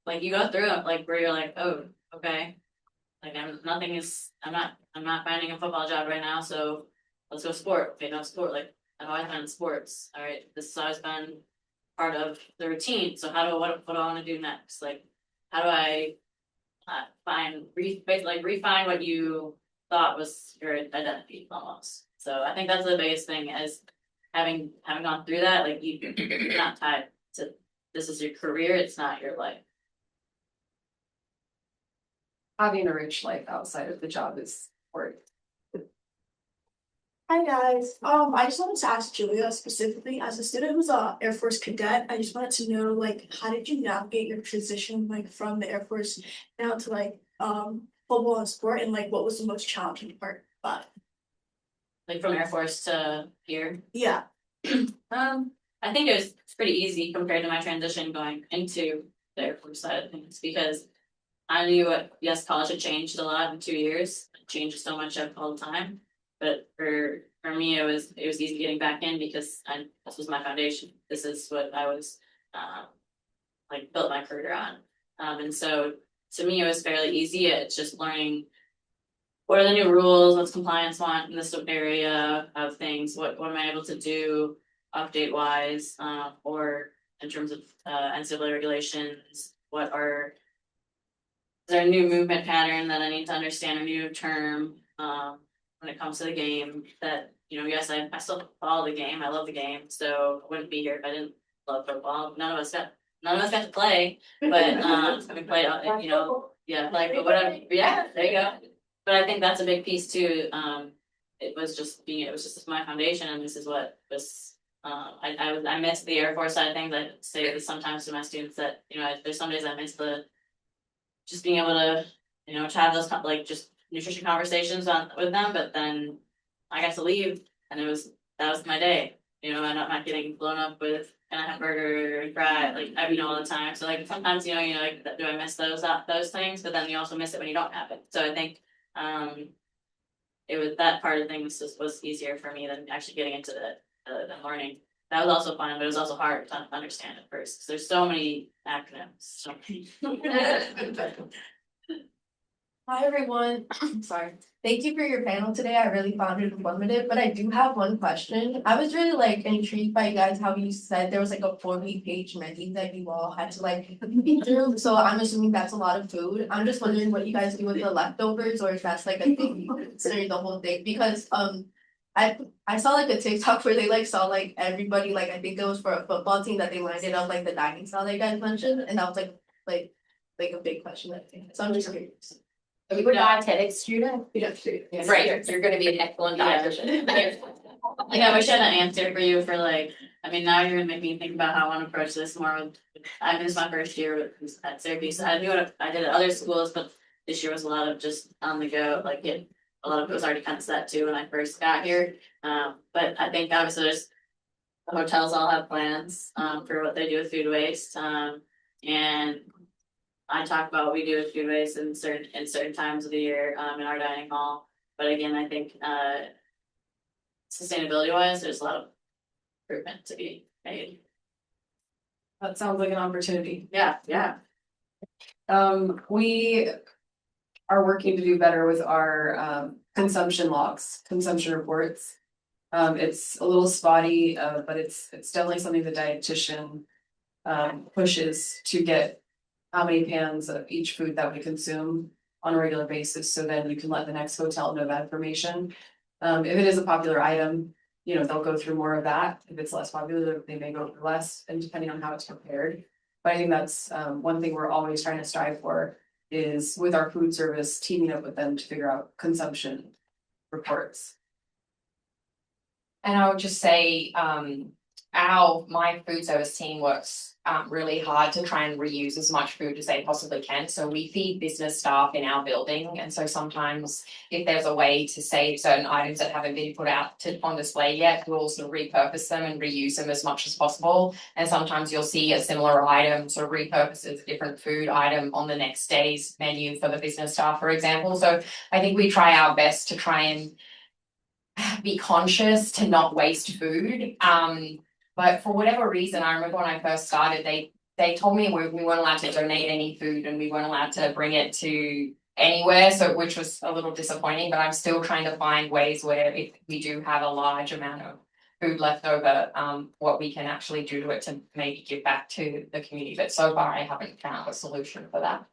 like you go through it like where you're like, oh, okay, like I'm not finding a football job right now, so let's go sport. Okay, no sport, like I've always been in sports. All right, this has always been part of the routine. So what do I want to do next? Like how do I refine what you thought was your identity almost. So I think that's the biggest thing is having gone through that, like you're not tied to this is your career, it's not your life. Having a rich life outside of the job is important. Hi guys, I just wanted to ask Julia specifically, as a student who's a Air Force cadet, I just wanted to know like how did you navigate your transition like from the Air Force down to like football and sport, and like what was the most challenging part about it? Like from Air Force to here? Yeah. I think it's pretty easy compared to my transition going into the Air Force side of things, because I knew college had changed a lot in 2 years. It changes so much all the time. But for for me, it was easy getting back in because this was my foundation. This is what I was like built my career on. And so to me, it was fairly easy. It's just learning what are the new rules, what's compliance want in this area of things, what am I able to do update wise, or in terms of NCAA regulations, is there a new movement pattern that I need to understand, a new term when it comes to the game that, you know, yes, I still follow the game, I love the game, so I wouldn't be here if I didn't love football. None of us got to play, but we played, you know, yeah, like, but whatever, yeah, there you go. But I think that's a big piece too. It was just my foundation, and this is what was. I miss the Air Force side of things. I say this sometimes to my students that, you know, there's some days I miss just being able to, you know, to have those like just nutrition conversations with them. But then I got to leave, and that was my day. You know, I'm not getting blown up with and I have burger and fry like all the time. So like sometimes like, do I miss those things? But then you also miss it when you don't have it. So I think it was that part of things was easier for me than actually getting into the learning. That was also fun, but it was also hard to understand at first because there's so many acronyms. So. Hi everyone, sorry. Thank you for your panel today. I really found it informative, but I do have one question. I was really like intrigued by you guys how you said there was like a 40-page menu that you all had to like read through. So I'm assuming that's a lot of food. I'm just wondering what you guys do with the leftovers, or if that's like a thing you consider the whole thing. Because I saw like a TikTok where they like saw like everybody, like I think it was for a football team, that they lined it up like the dining style that you guys mentioned, and that was like a big question, I think. So I'm just curious. Are you a dietetic student? Yes. Right, you're gonna be an excellent dietitian. Like I wish I had an answer for you for like, I mean, now you're gonna make me think about how I want to approach this more with, this is my first year at Syracuse. I knew what I did at other schools, but this year was a lot of just on the go, like a lot of it was already kind of set too when I first got here. But I think obviously the hotels all have plans for what they do with food waste. And I talk about what we do with food waste in certain times of the year in our dining hall. But again, I think sustainability wise, there's a lot of improvement to be made. That sounds like an opportunity. Yeah. We are working to do better with our consumption logs, consumption reports. It's a little spotty, but it's definitely something the dietitian pushes to get how many pans of each food that we consume on a regular basis, so then you can let the next hotel know that information. If it is a popular item, they'll go through more of that. If it's less popular, they may go through less, and depending on how it's prepared. But I think that's one thing we're always trying to strive for, is with our food service, teaming up with them to figure out consumption reports. And I would just say, my food service team works really hard to try and reuse as much food as they possibly can. So we feed business staff in our building, and so sometimes if there's a way to save certain items that haven't been put out on display yet, we'll sort of repurpose them and reuse them as much as possible. And sometimes you'll see a similar item sort of repurposed as a different food item on the next day's menu for the business staff, for example. So I think we try our best to try and be conscious to not waste food. But for whatever reason, I remember when I first started, they told me we weren't allowed to donate any food, and we weren't allowed to bring it to anywhere, so which was a little disappointing. But I'm still trying to find ways where if we do have a large amount of food left over, what we can actually do to it to maybe give back to the community. But so far, I haven't found a solution for that.